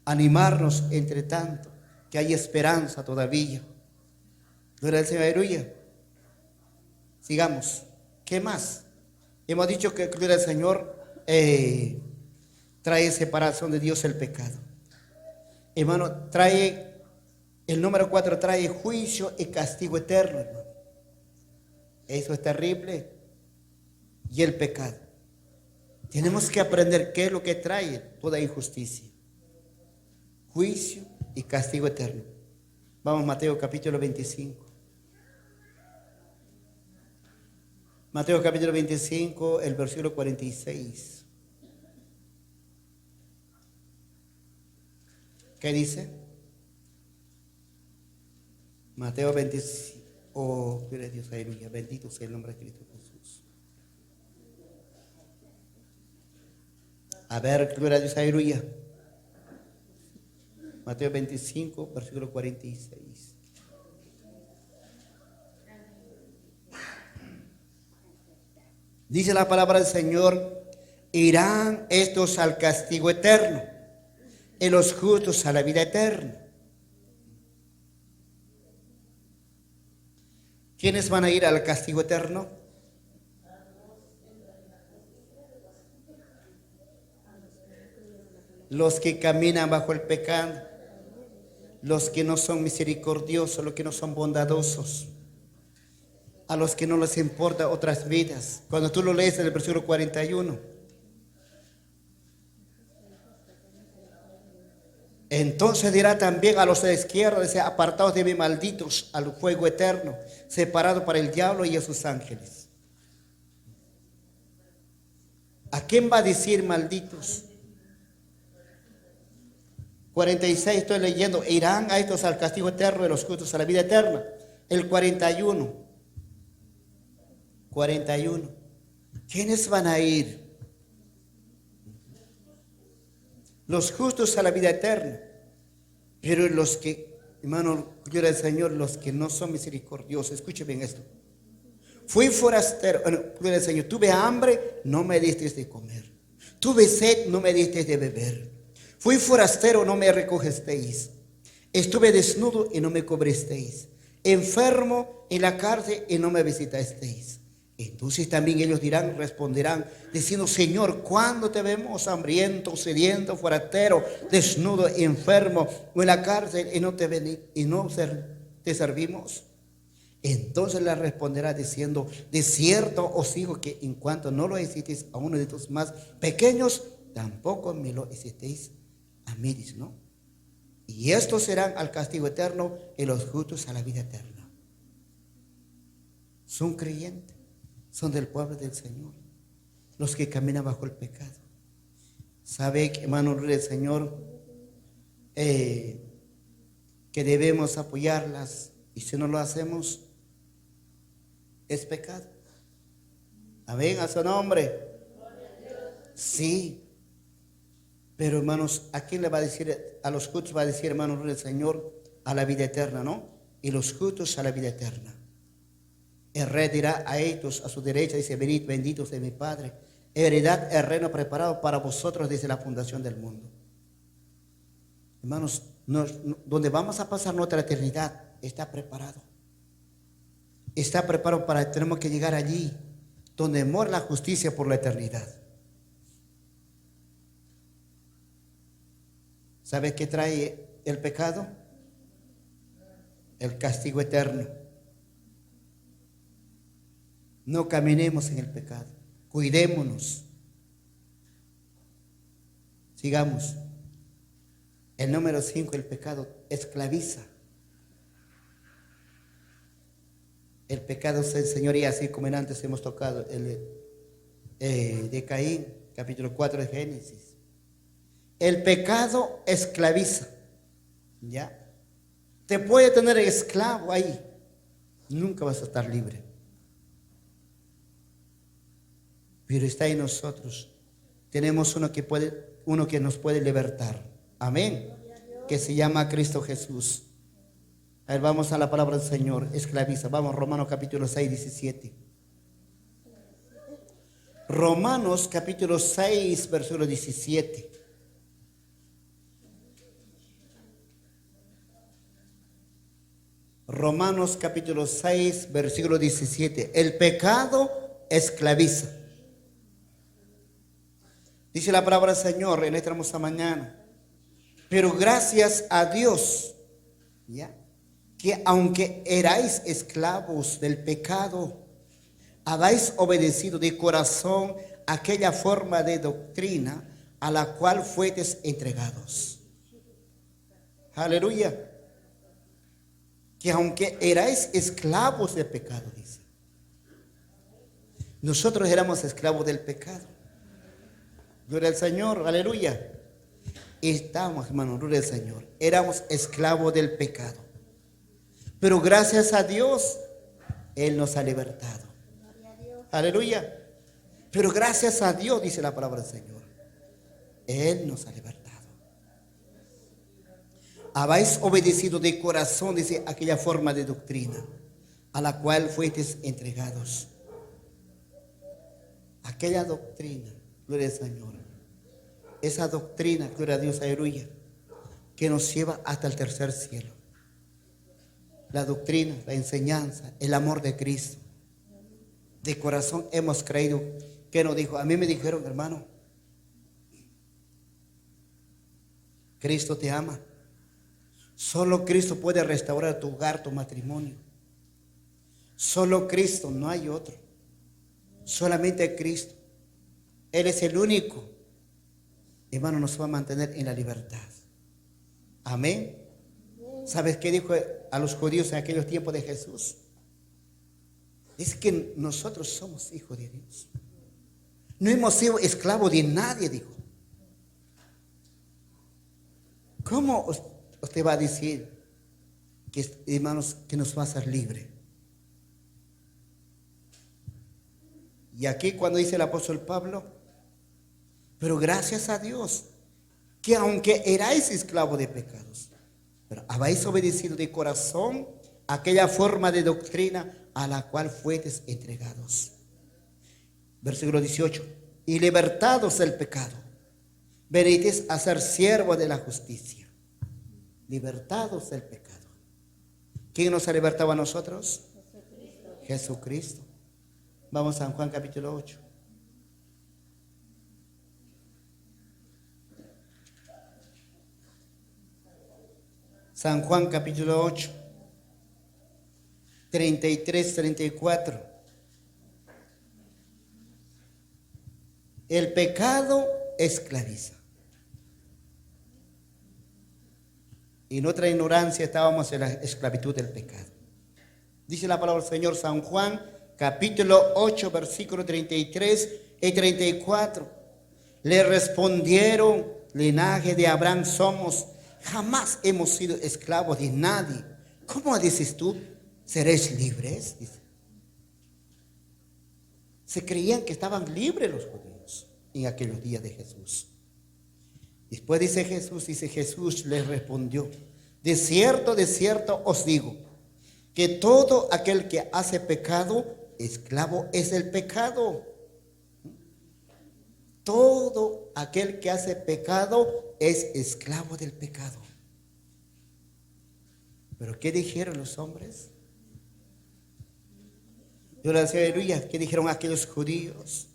Animarnos entre tanto que hay esperanza todavía. Gloria al Señor, aleluya. Sigamos. ¿Qué más? Hemos dicho que gloria al Señor trae separación de Dios el pecado. Hermano, trae, el número 4 trae juicio y castigo eterno, hermano. Eso es terrible. Y el pecado. Tenemos que aprender qué es lo que trae toda injusticia. Juicio y castigo eterno. Vamos, Mateo capítulo 25. Mateo capítulo 25, el versículo 46. ¿Qué dice? Mateo 25. Oh, gloria a Dios, aleluya. Bendito sea el nombre de Cristo Jesús. A ver, gloria a Dios, aleluya. Mateo 25, versículo 46. Dice la palabra del Señor, irán estos al castigo eterno y los justos a la vida eterna. ¿Quiénes van a ir al castigo eterno? Los que caminan bajo el pecado, los que no son misericordiosos, los que no son bondadosos, a los que no les importa otras vidas. Cuando tú lo lees en el versículo 41, entonces dirá también a los de la izquierda, dice, apartados de mí, malditos, al fuego eterno, separado para el diablo y a sus ángeles. ¿A quién va a decir malditos? 46 estoy leyendo, irán a estos al castigo eterno de los justos a la vida eterna. El 41. ¿Quiénes van a ir? Los justos a la vida eterna. Pero los que, hermano, gloria al Señor, los que no son misericordiosos, escuchen bien esto. Fui forastero, gloria al Señor, tuve hambre, no me diste de comer. Tuve sed, no me diste de beber. Fui forastero, no me recogisteis. Estuve desnudo y no me cubristeis. Enfermo en la cárcel y no me visitasteis. Entonces también ellos dirán, responderán, diciendo, Señor, ¿cuándo te vemos hambriento, sediento, forastero, desnudo, enfermo o en la cárcel y no te servimos? Entonces le responderá diciendo, de cierto os digo que en cuanto no lo hicisteis a uno de tus más pequeños, tampoco me lo hicisteis a mí, dice, ¿no? Y estos serán al castigo eterno y los justos a la vida eterna. Son creyentes, son del pueblo del Señor, los que caminan bajo el pecado. ¿Sabe, hermano del Señor, que debemos apoyarlas? Y si no lo hacemos, es pecado. Amén, a su nombre. Sí. Pero hermanos, ¿a quién le va a decir? A los justos va a decir, hermanos del Señor, a la vida eterna, ¿no? Y los justos a la vida eterna. El rey dirá a ellos, a su derecha, dice, venid benditos de mi Padre, heredad el reino preparado para vosotros desde la fundación del mundo. Hermanos, donde vamos a pasar nuestra eternidad está preparado. está preparado para, tenemos que llegar allí, donde mora la justicia por la eternidad. ¿Sabes qué trae el pecado? El castigo eterno. No caminemos en el pecado. Cuidémonos. Sigamos. El número 5, el pecado esclaviza. El pecado se enseñorea, así como antes hemos tocado el de Caín, capítulo 4 de Génesis. El pecado esclaviza. ¿Ya? Te puede tener esclavo ahí. Nunca vas a estar libre. Pero está en nosotros. Tenemos uno que nos puede libertar. Amén. Que se llama Cristo Jesús. A ver, vamos a la palabra del Señor. Esclaviza. Vamos, Romanos capítulo 6, 17. Romanos capítulo 6, versículo 17. Romanos capítulo 6, versículo 17. El pecado esclaviza. Dice la palabra del Señor en esta hermosa mañana. Pero gracias a Dios, ¿ya?, que aunque erais esclavos del pecado, habéis obedecido de corazón aquella forma de doctrina a la cual fuetes entregados. Aleluya. Que aunque erais esclavos del pecado, dice. Nosotros éramos esclavos del pecado. Gloria al Señor, aleluya. Estábamos, hermano, gloria al Señor. Éramos esclavos del pecado. Pero gracias a Dios, Él nos ha libertado. Aleluya. Pero gracias a Dios, dice la palabra del Señor, Él nos ha libertado. Habéis obedecido de corazón, dice, aquella forma de doctrina a la cual fuisteis entregados. Aquella doctrina, gloria al Señor. Esa doctrina, gloria a Dios, aleluya, que nos lleva hasta el tercer cielo. La doctrina, la enseñanza, el amor de Cristo. De corazón hemos creído. ¿Qué nos dijo? A mí me dijeron, hermano, Cristo te ama. Solo Cristo puede restaurar tu hogar, tu matrimonio. Solo Cristo, no hay otro. Solamente Cristo. Él es el único. Hermano, nos va a mantener en la libertad. Amén. ¿Sabes qué dijo a los judíos en aquellos tiempos de Jesús? Dice que nosotros somos hijos de Dios. No hemos sido esclavos de nadie, dijo. ¿Cómo usted va a decir que, hermanos, que nos va a hacer libre? Y aquí cuando dice el apóstol Pablo, pero gracias a Dios, que aunque erais esclavos de pecados, pero habéis obedecido de corazón aquella forma de doctrina a la cual fuetes entregados. Versículo 18. Y libertados del pecado, venisteis a ser siervos de la justicia. Libertados del pecado. ¿Quién nos ha libertado a nosotros? Jesucristo. Vamos a San Juan capítulo 8. San Juan capítulo 8, 33, 34. El pecado esclaviza. Y en nuestra ignorancia estábamos en la esclavitud del pecado. Dice la palabra del Señor, San Juan capítulo 8, versículos 33 y 34. Le respondieron, linaje de Abraham somos. Jamás hemos sido esclavos de nadie. ¿Cómo dices tú? ¿Seréis libres? Dice. Se creían que estaban libres los judíos en aquellos días de Jesús. Después dice Jesús les respondió, de cierto os digo, que todo aquel que hace pecado, esclavo es el pecado. Todo aquel que hace pecado es esclavo del pecado. ¿Pero qué dijeron los hombres? Yo le decía, aleluya, ¿qué dijeron aquellos judíos?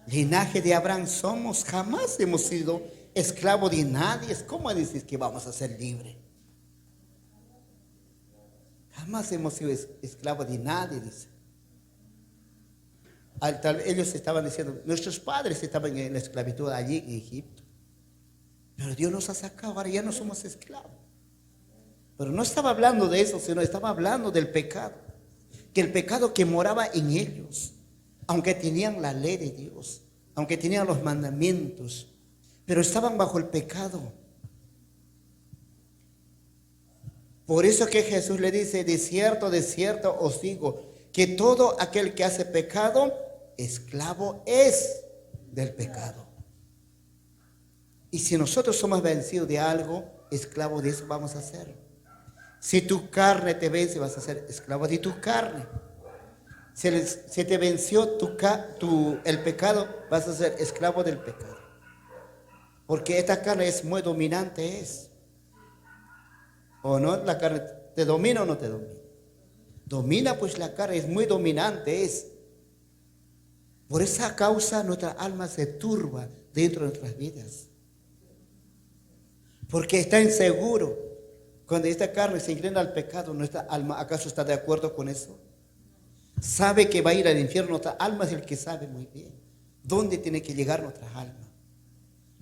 Linaje de Abraham somos, jamás hemos sido esclavos de nadie. ¿Cómo dices que vamos a ser libres? Jamás hemos sido esclavos de nadie, dice. Ellos estaban diciendo, nuestros padres estaban en la esclavitud allí en Egipto. Pero Dios nos ha sacado, ahora ya no somos esclavos. Pero no estaba hablando de eso, sino estaba hablando del pecado. Que el pecado que moraba en ellos, aunque tenían la ley de Dios, aunque tenían los mandamientos, pero estaban bajo el pecado. Por eso que Jesús le dice, de cierto os digo, que todo aquel que hace pecado, esclavo es del pecado. Y si nosotros somos vencidos de algo, esclavo de eso vamos a ser. Si tu carne te vence, vas a ser esclavo de tu carne. Si te venció el pecado, vas a ser esclavo del pecado. Porque esta carne es muy dominante, ¿o no? La carne te domina o no te domina. Domina, pues la carne es muy dominante, Por esa causa nuestra alma se turba dentro de nuestras vidas. Porque está inseguro. Cuando esta carne se inclina al pecado, nuestra alma, ¿acaso está de acuerdo con eso? Sabe que va a ir al infierno. Nuestra alma es el que sabe muy bien dónde tiene que llegar nuestra alma.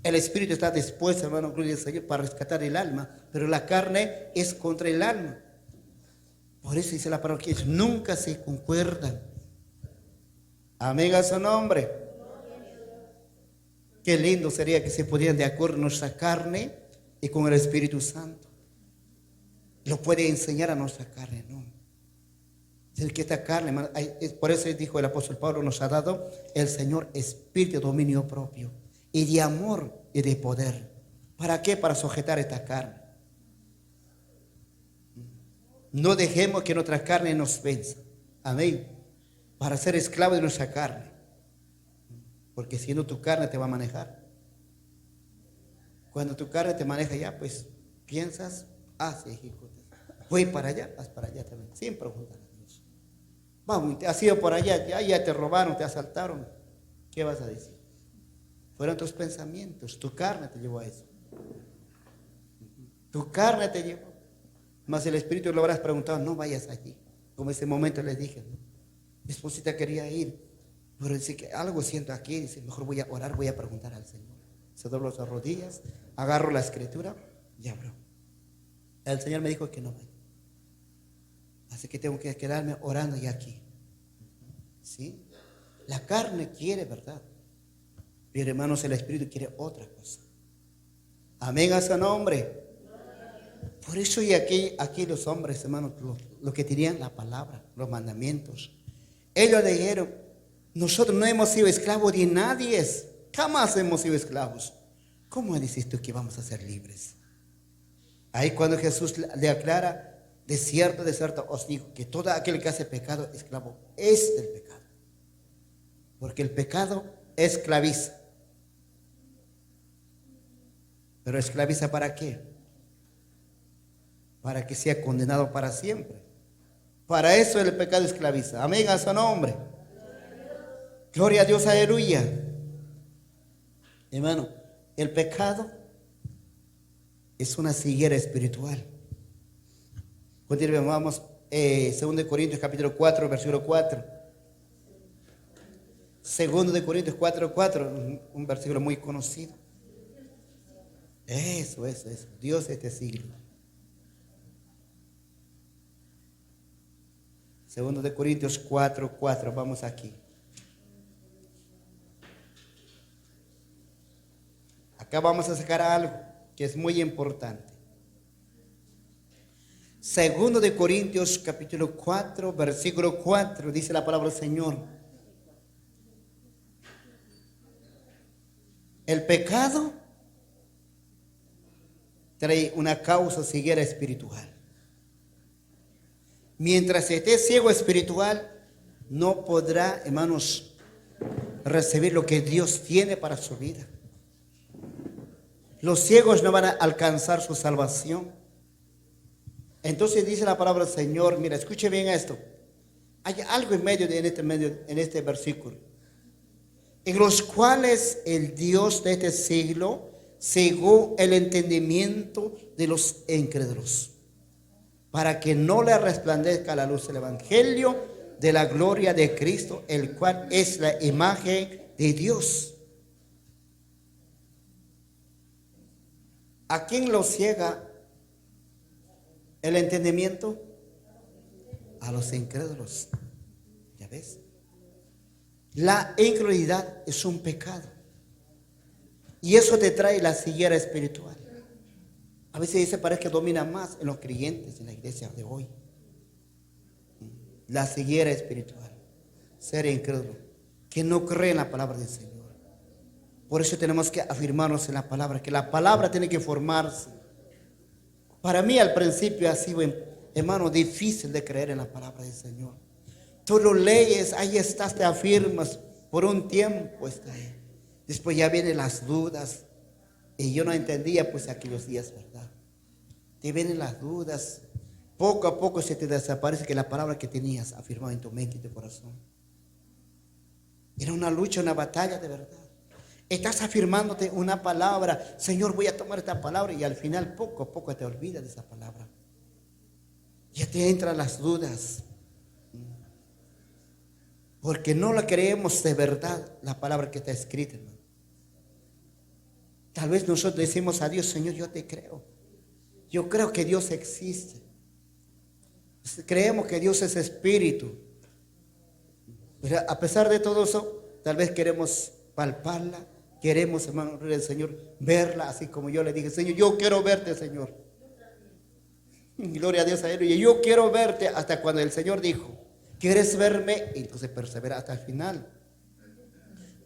El Espíritu está dispuesto, hermano, gloria al Señor, para rescatar el alma, pero la carne es contra el alma. Por eso dice la palabra que ellos nunca se concuerdan. Amén a su nombre. Qué lindo sería que se pudieran de acuerdo nuestra carne y con el Espíritu Santo. Lo puede enseñar a nuestra carne, ¿no? Es que esta carne, hermano, por eso dijo el apóstol Pablo, nos ha dado el Señor espíritu de dominio propio y de amor y de poder. ¿Para qué? Para sujetar esta carne. No dejemos que nuestra carne nos venza. Amén. Para ser esclavo de nuestra carne. Porque si no, tu carne te va a manejar. Cuando tu carne te maneja ya, pues piensas, sí, ejecutas. Voy para allá, vas para allá también, sin preguntar a Dios. Vamos, te has ido por allá, ya te robaron, te asaltaron. ¿Qué vas a decir? Fueron tus pensamientos, tu carne te llevó a eso. Tu carne te llevó. Mas el Espíritu lo habrás preguntado, no vayas allí. Como ese momento les dije, ¿no? Mi esposita quería ir, pero dice que algo siento aquí, dice, mejor voy a orar, voy a preguntar al Señor. Se dobló sus rodillas, agarro la escritura y abro. El Señor me dijo que no vaya. Así que tengo que quedarme orando ya aquí. ¿Sí? La carne quiere, ¿verdad? Pero hermanos, el Espíritu quiere otra cosa. Amén a su nombre. Por eso y aquí los hombres, hermanos, los que tenían la palabra, los mandamientos, ellos dijeron, nosotros no hemos sido esclavos de nadie, jamás hemos sido esclavos. ¿Cómo dices tú que vamos a ser libres? Ahí cuando Jesús le aclara, de cierto os digo, que todo aquel que hace pecado, esclavo es del pecado. Porque el pecado esclaviza. ¿Pero esclaviza para qué? Para que sea condenado para siempre. Para eso el pecado esclaviza. Amén a su nombre. Gloria a Dios, aleluya. Hermano, el pecado es una ceguera espiritual. Continuemos, vamos, 2 Corintios capítulo 4, versículo 4. 2 Corintios 4, 4, un versículo muy conocido. Eso. Dios es este siglo. 2 Corintios 4, 4, vamos aquí. Acá vamos a sacar algo que es muy importante. 2 Corintios capítulo 4, versículo 4, dice la palabra del Señor. El pecado trae una causa ceguera espiritual. Mientras esté ciego espiritual, no podrá, hermanos, recibir lo que Dios tiene para su vida. Los ciegos no van a alcanzar su salvación. Entonces dice la palabra del Señor, mira, escuche bien esto. Hay algo en medio en este versículo, en los cuales el Dios de este siglo cegó el entendimiento de los incrédulos, para que no le resplandezca la luz del evangelio de la gloria de Cristo, el cual es la imagen de Dios. ¿A quién lo ciega el entendimiento? A los incrédulos. ¿Ya ves? La incredulidad es un pecado. Y eso te trae la ceguera espiritual. A veces dice, parece que domina más en los creyentes, en la iglesia de hoy. La ceguera espiritual. Ser incrédulo. Que no cree en la palabra del Señor. Por eso tenemos que afirmarnos en la palabra. Que la palabra tiene que formarse. Para mí al principio ha sido, hermano, difícil de creer en la palabra del Señor. Tú lo lees, ahí estás, te afirmas. Por un tiempo está ahí. Después ya vienen las dudas. Y yo no entendía pues aquellos días, ¿verdad? Te vienen las dudas. Poco a poco se te desaparece que la palabra que tenías afirmada en tu mente y tu corazón. Era una lucha, una batalla de verdad. Estás afirmándote una palabra. Señor, voy a tomar esta palabra. Y al final poco a poco te olvidas de esa palabra. Ya te entran las dudas. Porque no la creemos de verdad, la palabra que está escrita, hermano. Tal vez nosotros decimos a Dios, Señor, yo te creo. Yo creo que Dios existe. Creemos que Dios es espíritu. Pero a pesar de todo eso, tal vez queremos palparla. Queremos, hermano del Señor, verla. Así como yo le dije, Señor, yo quiero verte, Señor. Gloria a Dios a él. Y yo quiero verte hasta cuando el Señor dijo, ¿quieres verme? Y entonces persevera hasta el final.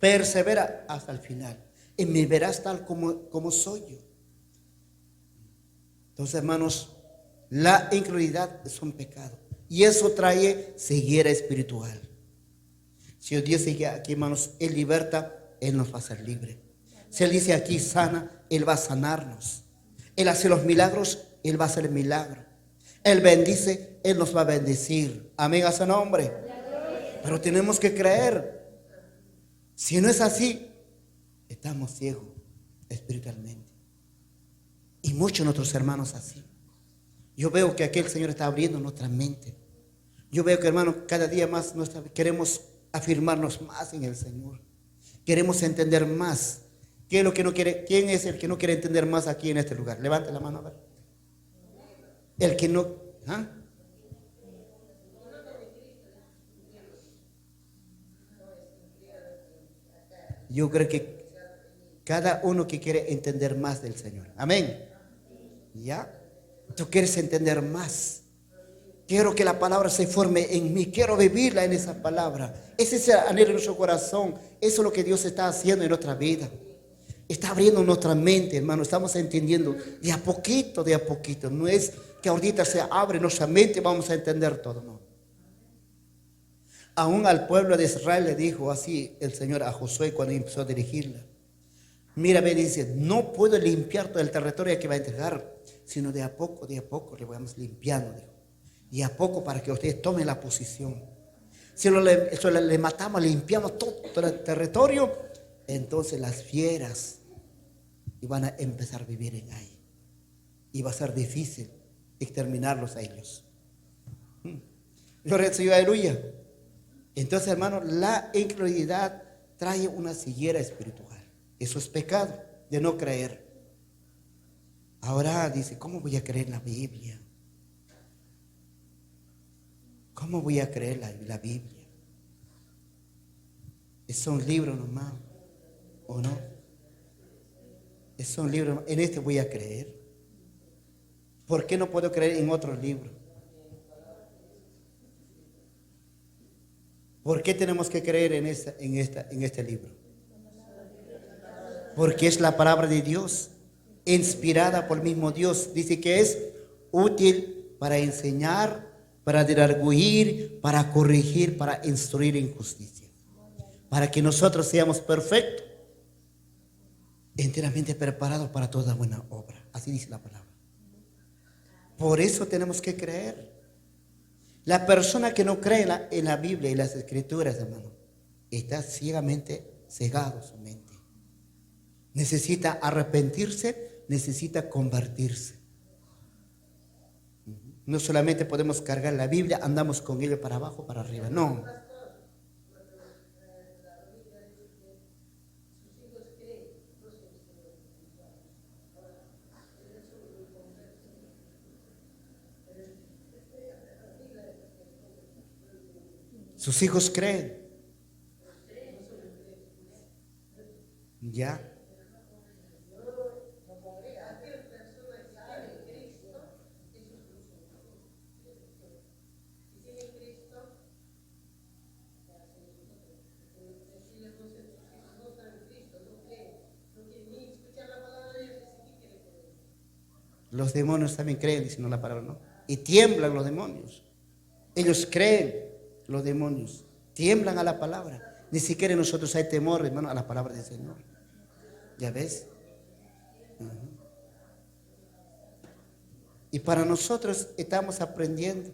Persevera hasta el final. Y me verás tal como soy yo. Entonces, hermanos, la incredulidad es un pecado. Y eso trae ceguera espiritual. Si Dios dice aquí, hermanos, Él liberta, Él nos va a hacer libre. Si Él dice aquí sana, Él va a sanarnos. Él hace los milagros, Él va a hacer el milagro. Él bendice, Él nos va a bendecir. Amén a su nombre. Pero tenemos que creer. Si no es así, estamos ciegos espiritualmente. Y muchos de nuestros hermanos así. Yo veo que aquí el Señor está abriendo nuestra mente. Yo veo que, hermano, cada día más queremos afirmarnos más en el Señor. Queremos entender más. ¿Qué es lo que no quiere? ¿Quién es el que no quiere entender más aquí en este lugar? Levante la mano a ver. El que no. ¿Ah? Yo creo que cada uno que quiere entender más del Señor. Amén. ¿Ya? Tú quieres entender más. Quiero que la palabra se forme en mí. Quiero vivirla en esa palabra. Ese es el anhelo de nuestro corazón. Eso es lo que Dios está haciendo en nuestra vida. Está abriendo nuestra mente, hermano. Estamos entendiendo de a poquito, de a poquito. No es que ahorita se abre nuestra mente y vamos a entender todo, no. Aún al pueblo de Israel le dijo así el Señor a Josué cuando empezó a dirigirla. Mira, me dice, no puedo limpiar todo el territorio que va a entregar, sino de a poco le vamos limpiando, dijo. Y a poco para que ustedes tomen la posición. Si le matamos, limpiamos todo el territorio, entonces las fieras van a empezar a vivir en ahí. Y va a ser difícil exterminarlos a ellos. Gloria al Señor, aleluya. Entonces, hermano, la incredulidad trae una ceguera espiritual. Eso es pecado, de no creer. Ahora dice, ¿cómo voy a creer en la Biblia? ¿Cómo voy a creer la Biblia? Es un libro nomás, ¿o no? Es un libro, en este voy a creer. ¿Por qué no puedo creer en otro libro? ¿Por qué tenemos que creer en este libro? Porque es la palabra de Dios, inspirada por el mismo Dios. Dice que es útil para enseñar, para redarguir, para corregir, para instruir en justicia. Para que nosotros seamos perfectos, enteramente preparados para toda buena obra. Así dice la palabra. Por eso tenemos que creer. La persona que no cree en la Biblia y las Escrituras, hermano, está ciegamente cegado su mente. Necesita arrepentirse, necesita convertirse. No solamente podemos cargar la Biblia, andamos con ella para abajo, para arriba, no. Sus hijos creen. Ya. Los demonios también creen, diciendo la palabra, ¿no? Y tiemblan los demonios. Ellos creen, los demonios. Tiemblan a la palabra. Ni siquiera en nosotros hay temor, hermano, a la palabra del Señor. ¿Ya ves? Y para nosotros estamos aprendiendo,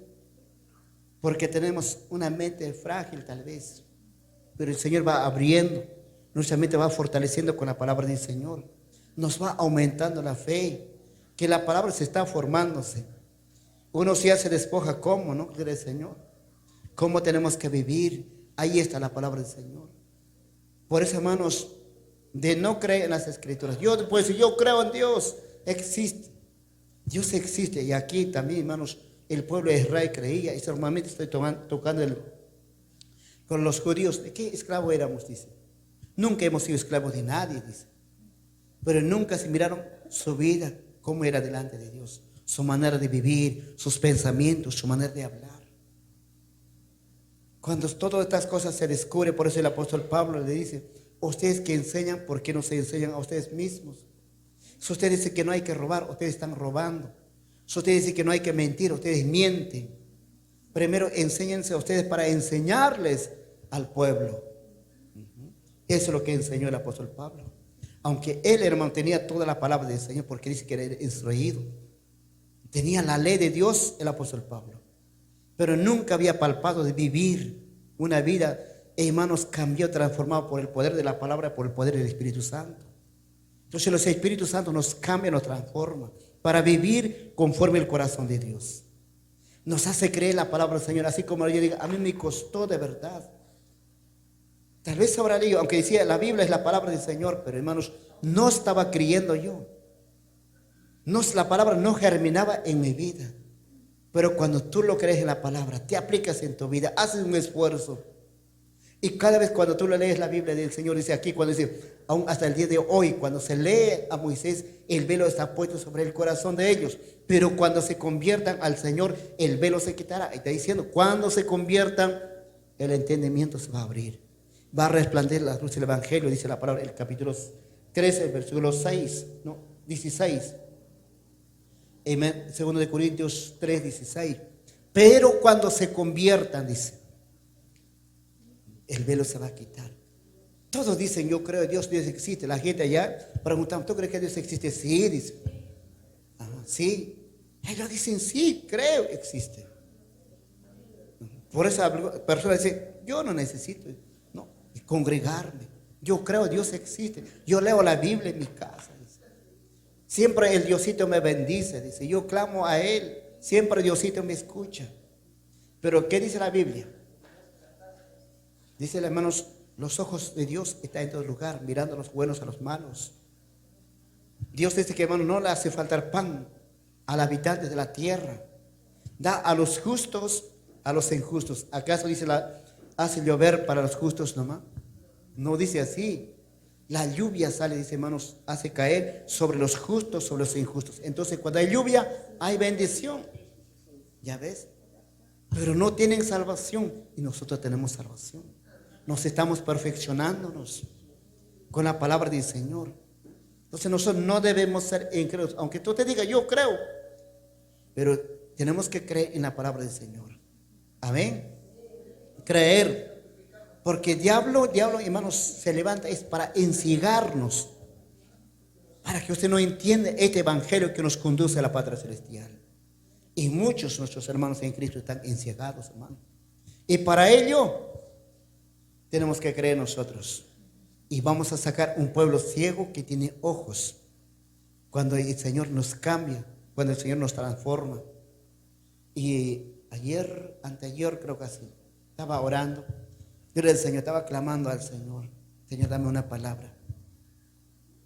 porque tenemos una mente frágil tal vez, pero el Señor va abriendo, nuestra mente va fortaleciendo con la palabra del Señor, nos va aumentando la fe, que la palabra se está formándose. Uno ya se despoja, ¿cómo? ¿No? Del Señor. ¿Cómo tenemos que vivir? Ahí está la palabra del Señor. Por eso, hermanos, de no creer en las Escrituras. Yo puedo decir, yo creo en Dios, existe. Dios existe. Y aquí también, hermanos, el pueblo de Israel creía. Y normalmente estoy tocando con los judíos. ¿De qué esclavos éramos? Dice. Nunca hemos sido esclavos de nadie, dice. Pero nunca se miraron su vida, cómo era delante de Dios. Su manera de vivir, sus pensamientos, su manera de hablar. Cuando todas estas cosas se descubren, por eso el apóstol Pablo le dice, ustedes que enseñan, ¿por qué no se enseñan a ustedes mismos? Si usted dice que no hay que robar, ustedes están robando. Si usted dice que no hay que mentir, ustedes mienten. Primero enséñense a ustedes para enseñarles al pueblo. Eso es lo que enseñó el apóstol Pablo. Aunque él, hermano, tenía toda la palabra del Señor, porque dice que era instruido. Tenía la ley de Dios el apóstol Pablo. Pero nunca había palpado de vivir una vida, hermanos, cambió, transformado por el poder de la palabra, por el poder del Espíritu Santo. Entonces los Espíritus Santos nos cambian, nos transforman para vivir conforme el corazón de Dios. Nos hace creer la palabra del Señor, así como yo digo, a mí me costó de verdad. Tal vez ahora digo, aunque decía la Biblia es la palabra del Señor, pero hermanos, no estaba creyendo yo. No, la palabra no germinaba en mi vida. Pero cuando tú lo crees en la palabra, te aplicas en tu vida, haces un esfuerzo. Y cada vez cuando tú lees la Biblia del Señor, dice aquí, cuando dice, aún hasta el día de hoy, cuando se lee a Moisés, el velo está puesto sobre el corazón de ellos. Pero cuando se conviertan al Señor, el velo se quitará. Y está diciendo, cuando se conviertan, el entendimiento se va a abrir. Va a resplandecer la luz del Evangelio, dice la palabra, el capítulo 13, versículo 6, no, 16. Amén. 2 Corintios 3, 16. Pero cuando se conviertan, dice, el velo se va a quitar. Todos dicen, yo creo en Dios, Dios existe. La gente allá preguntan, ¿tú crees que Dios existe? Sí, dice. Ajá, sí. Ellos dicen, sí, creo, existe. Por eso personas dicen, yo no necesito congregarme. Yo creo Dios existe. Yo leo la Biblia en mi casa. Dice. Siempre el Diosito me bendice. Dice, yo clamo a Él. Siempre Diosito me escucha. Pero ¿qué dice la Biblia? Dice, hermanos, los ojos de Dios están en todo lugar, mirando a los buenos a los malos. Dios dice que, hermano, no le hace faltar pan al habitante de la tierra. Da a los justos, a los injustos. ¿Acaso dice hace llover para los justos nomás? No dice así. La lluvia sale, dice, hermanos, hace caer sobre los justos, sobre los injustos. Entonces, cuando hay lluvia, hay bendición. ¿Ya ves? Pero no tienen salvación y nosotros tenemos salvación. Nos estamos perfeccionándonos con la palabra del Señor. Entonces nosotros no debemos ser incrédulos. Aunque tú te digas, yo creo. Pero tenemos que creer en la palabra del Señor. Amén. Creer. Porque diablo, hermanos, se levanta es para encigarnos. Para que usted no entienda este evangelio que nos conduce a la patria celestial. Y muchos de nuestros hermanos en Cristo están enciegados, hermano. Y para ello tenemos que creer nosotros. Y vamos a sacar un pueblo ciego que tiene ojos. Cuando el Señor nos cambia, cuando el Señor nos transforma. Y anteayer creo que así, estaba orando. Yo el Señor, estaba clamando al Señor. Señor, dame una palabra.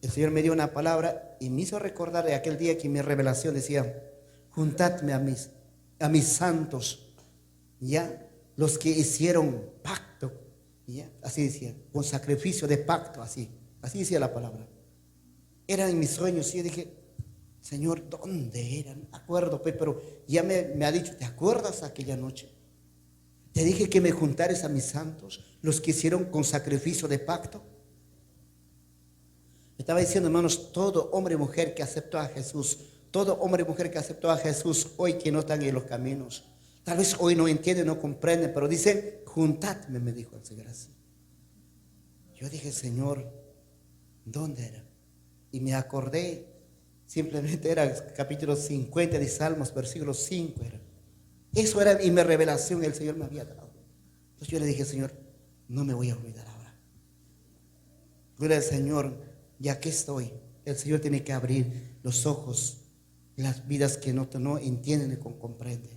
El Señor me dio una palabra y me hizo recordar de aquel día que mi revelación decía: juntadme a mis santos, ya, los que hicieron pacto, ya, así decía, con sacrificio de pacto, así decía la palabra. Eran mis sueños y yo dije: Señor, ¿dónde eran? No me acuerdo, pero ya me ha dicho: ¿te acuerdas aquella noche? Te dije que me juntares a mis santos, los que hicieron con sacrificio de pacto. Estaba diciendo, hermanos, todo hombre y mujer que aceptó a Jesús, todo hombre y mujer que aceptó a Jesús hoy, que no están en los caminos, tal vez hoy no entienden, no comprenden, pero dice: juntadme, me dijo el Señor así. Yo dije: Señor, ¿dónde era? Y me acordé, simplemente era capítulo 50 de Salmos, versículo 5 era. Eso era mi revelación, el Señor me había dado. Entonces yo le dije: Señor, no me voy a olvidar ahora. Gloria al Señor. Ya que estoy, el Señor tiene que abrir los ojos, las vidas que no entienden y comprenden.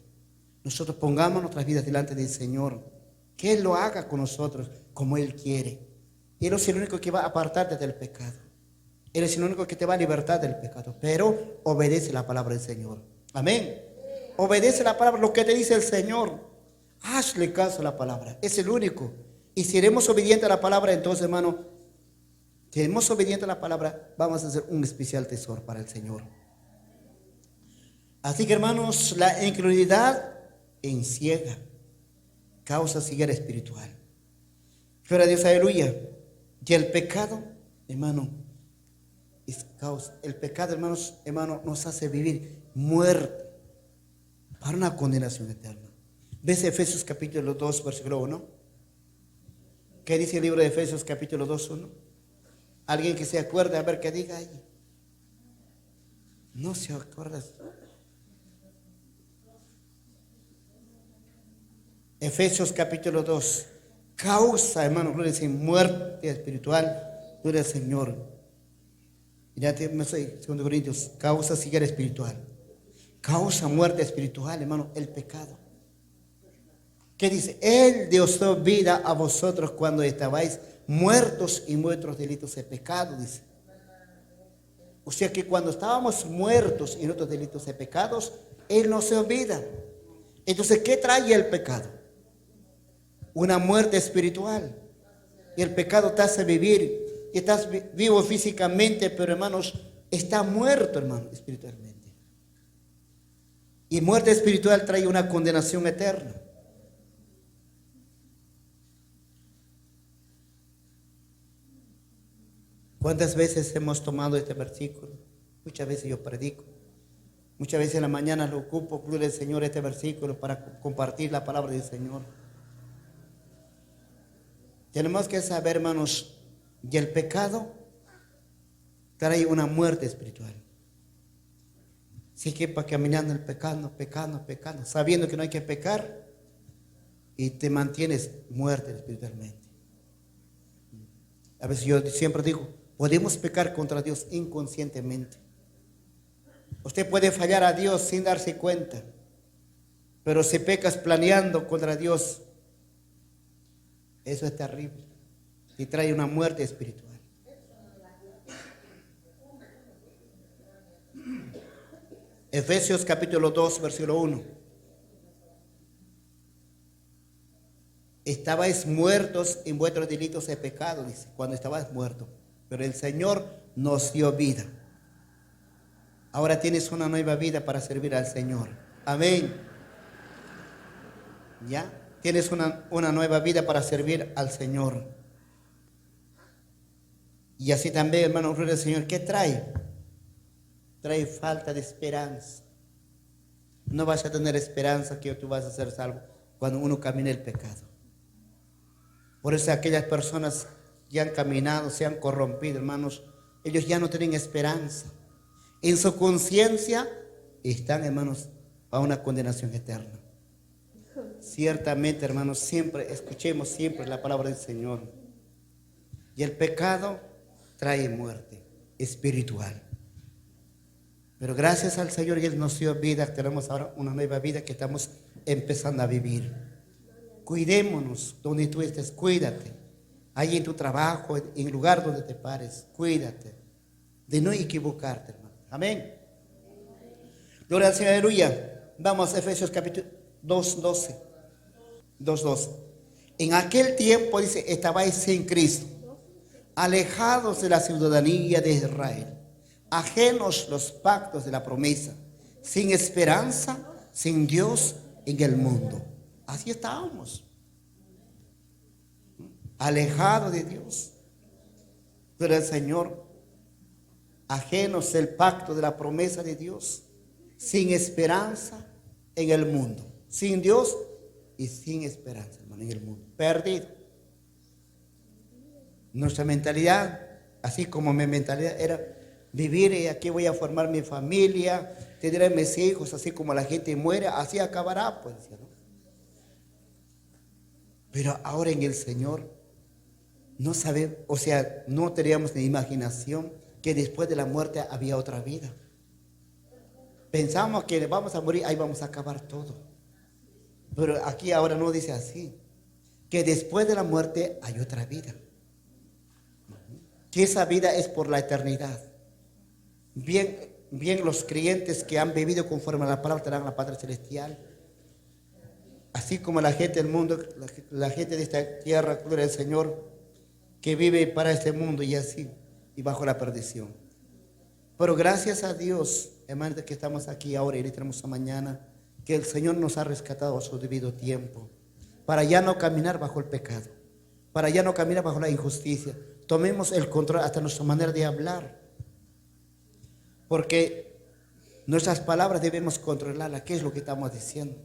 Nosotros pongamos nuestras vidas delante del Señor, que Él lo haga con nosotros como Él quiere. Él es el único que va a apartarte del pecado. Él es el único que te va a libertar del pecado. Pero obedece la palabra del Señor. Amén. Obedece la palabra, lo que te dice el Señor. Hazle caso a la palabra. Es el único. Y si seremos obedientes a la palabra, entonces, hermano, si seremos obedientes a la palabra, vamos a hacer un especial tesoro para el Señor. Así que, hermanos, la incredulidad enciega, causa ceguera espiritual. Gloria a Dios, aleluya. Y el pecado, hermano, el pecado, hermanos, nos hace vivir muerte para una condenación eterna. ¿Ves Efesios capítulo 2, versículo 1? ¿Qué dice el libro de Efesios capítulo 2, 1? Alguien que se acuerde, a ver qué diga ahí. No se acuerda. Efesios capítulo 2. Causa, hermano, gloria al Señor, muerte espiritual. Gloria al Señor. Mirate, no sé, 2 Corintios. Causa ceguera espiritual. Causa muerte espiritual, hermano, el pecado. ¿Qué dice? Él dio vida a vosotros cuando estabais muertos en vuestros delitos de pecado, dice. O sea que cuando estábamos muertos en nuestros delitos de pecados, Él no se olvida. Entonces, ¿qué trae el pecado? Una muerte espiritual. Y el pecado te hace vivir. Y estás vivo físicamente, pero, hermanos, está muerto, hermano, espiritualmente. Y muerte espiritual trae una condenación eterna. ¿Cuántas veces hemos tomado este versículo? Muchas veces yo predico. Muchas veces en la mañana lo ocupo, gloria al Señor, este versículo para compartir la palabra del Señor. Tenemos que saber, hermanos, y el pecado trae una muerte espiritual. Si que va caminando el pecado, sabiendo que no hay que pecar, y te mantienes muerto espiritualmente. A veces yo siempre digo, podemos pecar contra Dios inconscientemente. Usted puede fallar a Dios sin darse cuenta, pero si pecas planeando contra Dios, eso es terrible y trae una muerte espiritual. Efesios capítulo 2, versículo 1. Estabais muertos en vuestros delitos de pecado, dice, cuando estabas muerto, pero el Señor nos dio vida. Ahora tienes una nueva vida para servir al Señor. Amén. ¿Ya? Tienes una nueva vida para servir al Señor. Y así también, hermano, gloria al Señor, ¿qué trae? Trae falta de esperanza. No vas a tener esperanza que tú vas a ser salvo cuando uno camina el pecado. Por eso aquellas personas que han caminado, se han corrompido, hermanos, ellos ya no tienen esperanza. En su conciencia están, hermanos, a una condenación eterna. Ciertamente, hermanos, siempre escuchemos siempre la palabra del Señor. Y el pecado trae muerte espiritual. Pero gracias al Señor, Él nos dio vida. Tenemos ahora una nueva vida que estamos empezando a vivir. Cuidémonos donde tú estés, cuídate. Ahí en tu trabajo, en el lugar donde te pares, cuídate de no equivocarte, hermano. Amén. Gloria al Señor, aleluya. Vamos a Efesios capítulo 2:12. 2:12. En aquel tiempo, dice, estabais en Cristo, alejados de la ciudadanía de Israel, ajenos los pactos de la promesa, sin esperanza, sin Dios en el mundo. Así estábamos, alejados de Dios. Pero el Señor, ajenos del pacto de la promesa de Dios, sin esperanza en el mundo, sin Dios y sin esperanza, hermano, en el mundo, perdido. Nuestra mentalidad, así como mi mentalidad era vivir y aquí voy a formar mi familia, tendré mis hijos, así como la gente muere, así acabará, pues, ¿no? Pero ahora en el Señor no sabemos, o sea, no teníamos ni imaginación que después de la muerte había otra vida. Pensamos que vamos a morir, ahí vamos a acabar todo. Pero aquí ahora no dice así, que después de la muerte hay otra vida. Que esa vida es por la eternidad. Bien los creyentes que han vivido conforme a la palabra tendrán la patria celestial. Así como la gente del mundo, la gente de esta tierra, gloria al Señor, que vive para este mundo y así, y bajo la perdición. Pero gracias a Dios, hermanos, que estamos aquí ahora y le tenemos a mañana, que el Señor nos ha rescatado a su debido tiempo, para ya no caminar bajo el pecado, para ya no caminar bajo la injusticia. Tomemos el control hasta nuestra manera de hablar, porque nuestras palabras debemos controlarlas. ¿Qué es lo que estamos diciendo?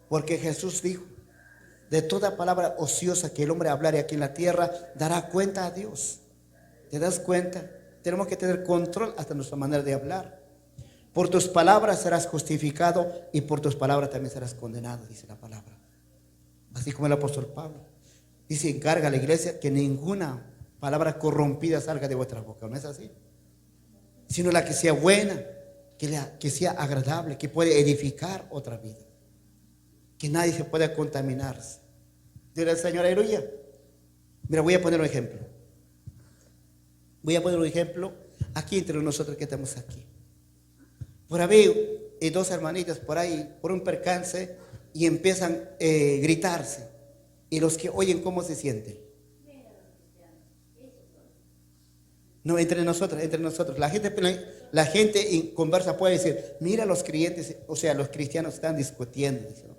Porque Jesús dijo, de toda palabra ociosa que el hombre hablare aquí en la tierra, dará cuenta a Dios. ¿Te das cuenta? Tenemos que tener control hasta nuestra manera de hablar. Por tus palabras serás justificado y por tus palabras también serás condenado, dice la palabra. Así como el apóstol Pablo dice, encarga a la iglesia que ninguna palabra corrompida salga de vuestra boca. ¿No es así? Sino la que sea buena, que sea agradable, que puede edificar otra vida, que nadie se pueda contaminarse. Dile al Señor, aleluya. Mira, voy a poner un ejemplo. Voy a poner un ejemplo aquí entre nosotros que estamos aquí. Por ahí hay dos hermanitas por ahí, por un percance, y empiezan a gritarse. Y los que oyen, ¿cómo se sienten? No, entre nosotros. La gente en conversa puede decir, mira, los creyentes, o sea, los cristianos están discutiendo. Dice, ¿no?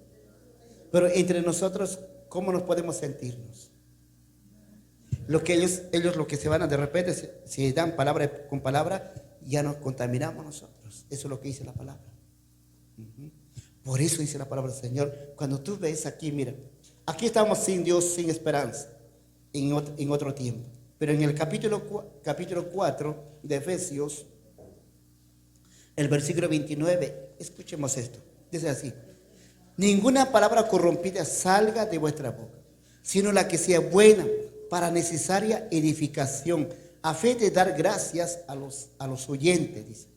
Pero entre nosotros, ¿cómo nos podemos sentirnos? Lo que ellos lo que se van a de repente, si dan palabra con palabra, ya nos contaminamos nosotros. Eso es lo que dice la palabra. Por eso dice la palabra del Señor. Cuando tú ves aquí, mira, aquí estamos sin Dios, sin esperanza, en otro tiempo. Pero en el capítulo 4 de Efesios, el versículo 29, escuchemos esto. Dice así: ninguna palabra corrompida salga de vuestra boca, sino la que sea buena para necesaria edificación, a fe de dar gracias a los oyentes, dice.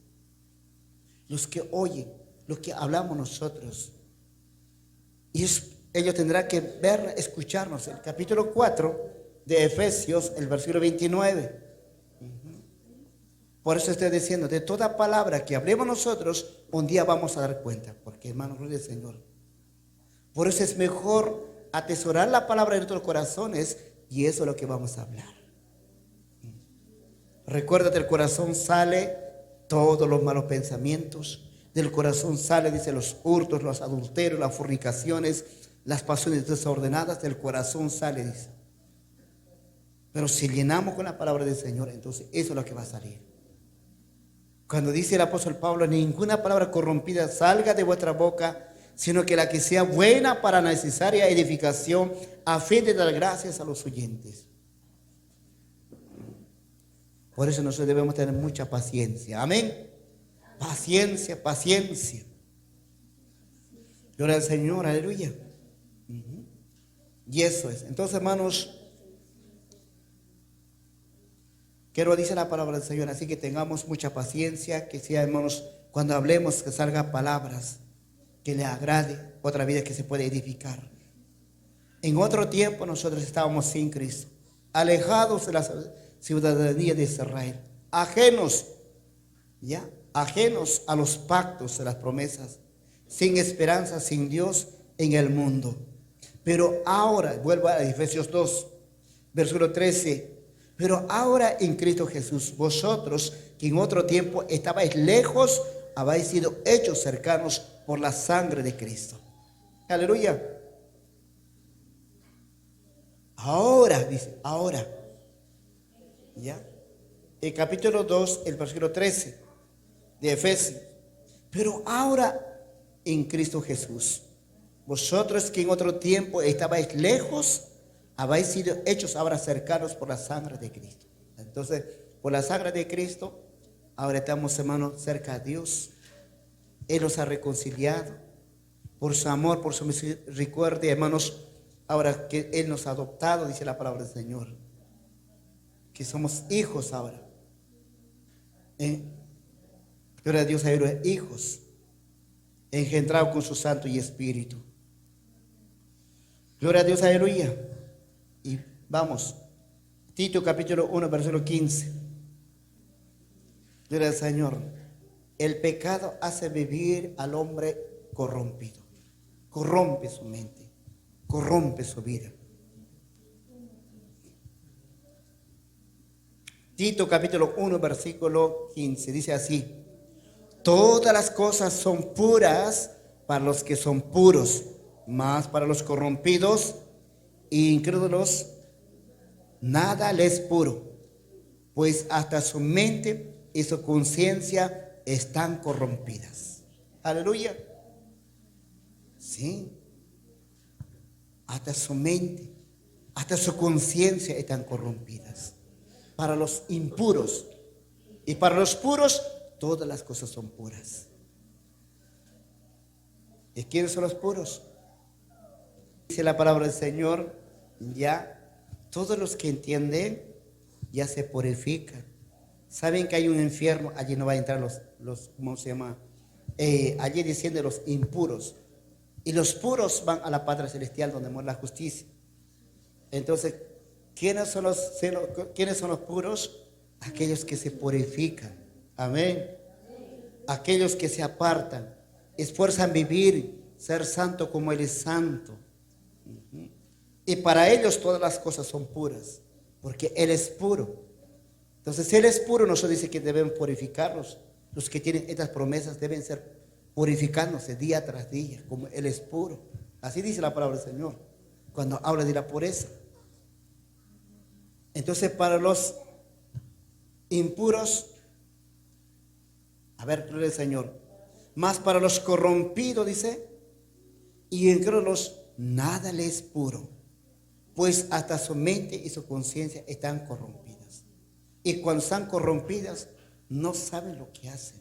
Los que oyen, los que hablamos nosotros. Y ellos tendrán que ver, escucharnos. El capítulo 4 de Efesios, el versículo 29. Por eso estoy diciendo, de toda palabra que hablemos nosotros, un día vamos a dar cuenta. Porque, hermano, gloria al Señor. Por eso es mejor atesorar la palabra en nuestros corazones, y eso es lo que vamos a hablar. Recuérdate, del corazón sale todos los malos pensamientos. Del corazón sale, dice, los hurtos, los adulterios, las fornicaciones, las pasiones desordenadas. Del corazón sale, dice. Pero si llenamos con la palabra del Señor, entonces eso es lo que va a salir. Cuando dice el apóstol Pablo, ninguna palabra corrompida salga de vuestra boca, sino que la que sea buena para necesaria edificación, a fin de dar gracias a los oyentes. Por eso nosotros debemos tener mucha paciencia. Amén. Paciencia. Gloria al Señor, aleluya. Y eso es. Entonces, hermanos, quiero dice la palabra del Señor, así que tengamos mucha paciencia, que sea, hermanos, cuando hablemos que salgan palabras que le agrade, otra vida que se puede edificar. En otro tiempo nosotros estábamos sin Cristo, alejados de la ciudadanía de Israel, ajenos, ya, ajenos a los pactos de las promesas, sin esperanza, sin Dios en el mundo. Pero ahora, vuelvo a Efesios 2, versículo 13. Pero ahora en Cristo Jesús, vosotros que en otro tiempo estabais lejos, habéis sido hechos cercanos por la sangre de Cristo. Aleluya. Ahora, dice, ahora. ¿Ya? El capítulo 2, el versículo 13 de Efesios. Pero ahora en Cristo Jesús, vosotros que en otro tiempo estabais lejos, habéis sido hechos ahora cercanos por la sangre de Cristo. Entonces, por la sangre de Cristo, ahora estamos, hermanos, cerca de Dios. Él nos ha reconciliado por su amor, por su misericordia, hermanos. Ahora que Él nos ha adoptado, dice la palabra del Señor, que somos hijos ahora. Gloria a Dios, ahora hijos, engendrados con su Santo y Espíritu. Gloria a Dios, aleluya. Y vamos, Tito capítulo 1, versículo 15. Gloria al Señor. El pecado hace vivir al hombre corrompido. Corrompe su mente, corrompe su vida. Tito capítulo 1, versículo 15, dice así: todas las cosas son puras para los que son puros, mas para los corrompidos e incrédulos nada les es puro, pues hasta su mente y su conciencia están corrompidas. Aleluya. Sí. Hasta su mente, hasta su conciencia están corrompidas. Para los impuros y para los puros, todas las cosas son puras. ¿Y quiénes son los puros? Dice la palabra del Señor, ya todos los que entienden ya se purifican. Saben que hay un infierno, allí no va a entrar los ¿cómo se llama? Allí descienden los impuros. Y los puros van a la patria celestial donde mora la justicia. Entonces, ¿quiénes son los puros? Aquellos que se purifican. Amén. Aquellos que se apartan, esfuerzan vivir, ser santo como Él es santo. Y para ellos todas las cosas son puras, porque Él es puro. Entonces, si Él es puro, nosotros dice que debemos purificarnos. Los que tienen estas promesas deben ser purificándose día tras día, como Él es puro. Así dice la palabra del Señor, cuando habla de la pureza. Entonces, para los impuros, a ver, gloria al Señor, más para los corrompidos, dice, y incrédulos, nada les es puro, pues hasta su mente y su conciencia están corrompidas. Y cuando están corrompidas, no saben lo que hacen.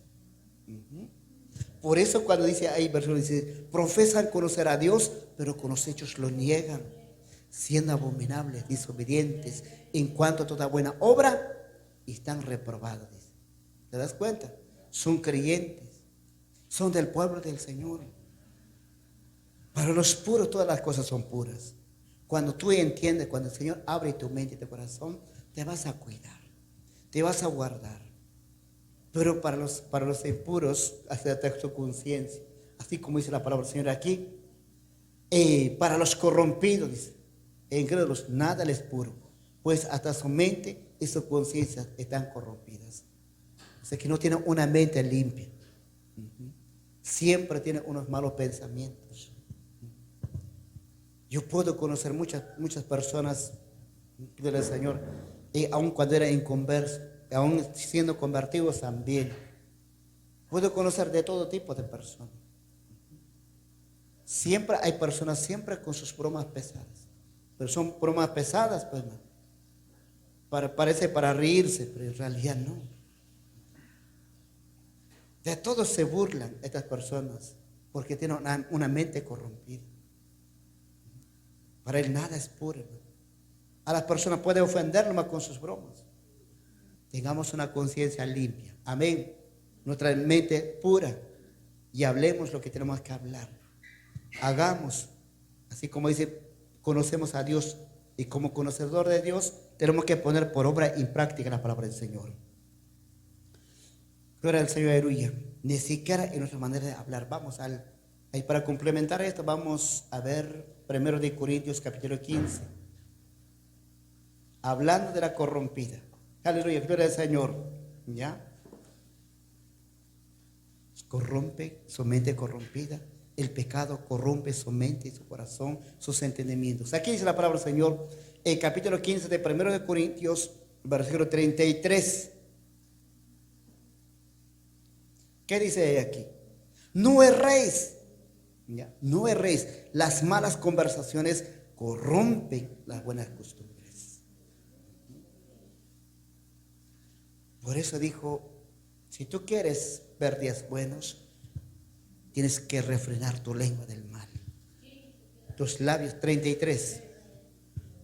Por eso cuando dice ahí, versículo dice, profesan conocer a Dios, pero con los hechos lo niegan, siendo abominables, desobedientes, en cuanto a toda buena obra, y están reprobados. ¿Te das cuenta? Son creyentes, son del pueblo del Señor. Para los puros todas las cosas son puras. Cuando tú entiendes, cuando el Señor abre tu mente y tu corazón, te vas a cuidar, te vas a guardar. Pero para los impuros, hasta su conciencia, así como dice la palabra del Señor aquí, para los corrompidos, dice, e incrédulos, nada les es puro, pues hasta su mente y su conciencia están corrompidas. O sea que no tienen una mente limpia. Siempre tienen unos malos pensamientos. Yo puedo conocer muchas personas del Señor, y aun cuando eran inconversos, aún siendo convertidos también, puedo conocer de todo tipo de personas. Siempre hay personas, siempre con sus bromas pesadas, pero son bromas pesadas, pues, parece para reírse, pero en realidad no. De todos se burlan estas personas, porque tiene una mente corrompida. Para él nada es puro, hermano. A las personas puede ofenderlo más con sus bromas. Tengamos una conciencia limpia. Amén. Nuestra mente pura. Y hablemos lo que tenemos que hablar. Hagamos. Así como dice, conocemos a Dios. Y como conocedor de Dios, tenemos que poner por obra y práctica la palabra del Señor. Gloria al Señor, aleluya. Ni siquiera en nuestra manera de hablar. Vamos ahí para complementar esto, vamos a ver 1 de Corintios capítulo 15. Hablando de la corrompida. Aleluya, gloria al Señor. ¿Ya? Corrompe su mente corrompida. El pecado corrompe su mente, su corazón, sus entendimientos. Aquí dice la palabra del Señor, el capítulo 15 de 1 de Corintios, versículo 33. ¿Qué dice aquí? No erréis. ¿Ya? No erréis. Las malas conversaciones corrompen las buenas costumbres. Por eso dijo, si tú quieres ver días buenos, tienes que refrenar tu lengua del mal. Tus labios, 33.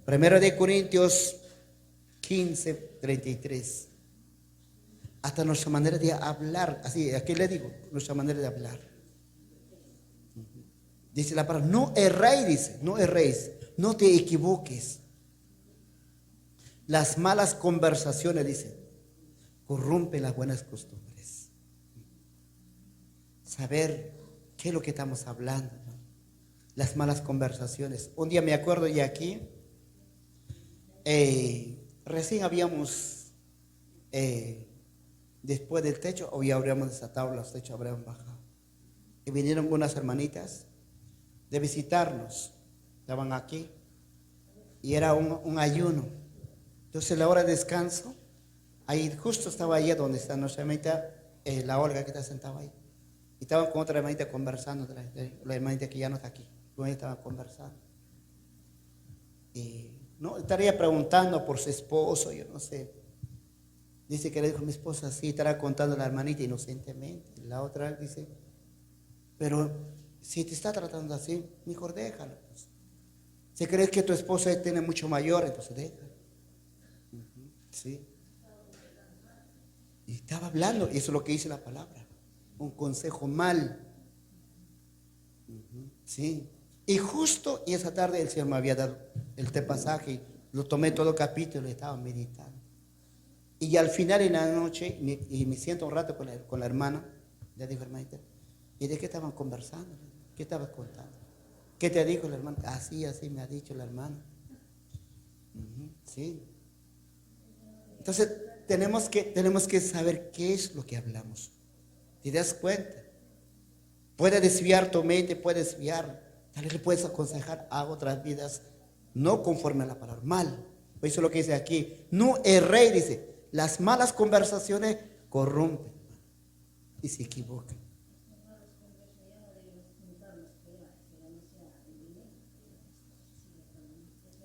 1 de Corintios 15, 33. Hasta nuestra manera de hablar, así, aquí le digo, nuestra manera de hablar. Dice la palabra, no erréis, dice, no erréis, no te equivoques. Las malas conversaciones, dice, corrompen las buenas costumbres. Saber qué es lo que estamos hablando, ¿no? Las malas conversaciones. Un día me acuerdo ya aquí, recién habíamos, después del techo, hoy habríamos desatado los techos, habríamos bajado. Y vinieron unas hermanitas de visitarnos, estaban aquí, y era un ayuno. Entonces la hora de descanso, ahí justo estaba allí donde está nuestra hermanita, la Olga que está sentada ahí. Y estaban con otra hermanita conversando, la hermanita que ya no está aquí, con ella estaban conversando. Y no, estaría preguntando por su esposo, yo no sé. Dice que le dijo a mi esposa, sí, estará contando a la hermanita inocentemente. Y la otra dice, pero si te está tratando así, mejor déjalo. Pues. Si crees que tu esposa tiene mucho mayor, entonces déjalo. Sí. Y estaba hablando, y eso es lo que dice la palabra. Un consejo mal. Sí. Y justo y esa tarde el Señor me había dado este pasaje, lo tomé todo capítulo y estaba meditando. Y al final en la noche, y me siento un rato con la hermana, le digo, hermanita, ¿y de qué estaban conversando? ¿Qué estabas contando? ¿Qué te dijo la hermana? Así me ha dicho la hermana. Sí. Entonces tenemos que saber qué es lo que hablamos. ¿Te das cuenta? Puede desviar tu mente, puede desviar. Tal vez le puedes aconsejar a otras vidas no conforme a la palabra, mal. Eso es lo que dice aquí. No erréis, dice. Las malas conversaciones corrompen y se equivocan.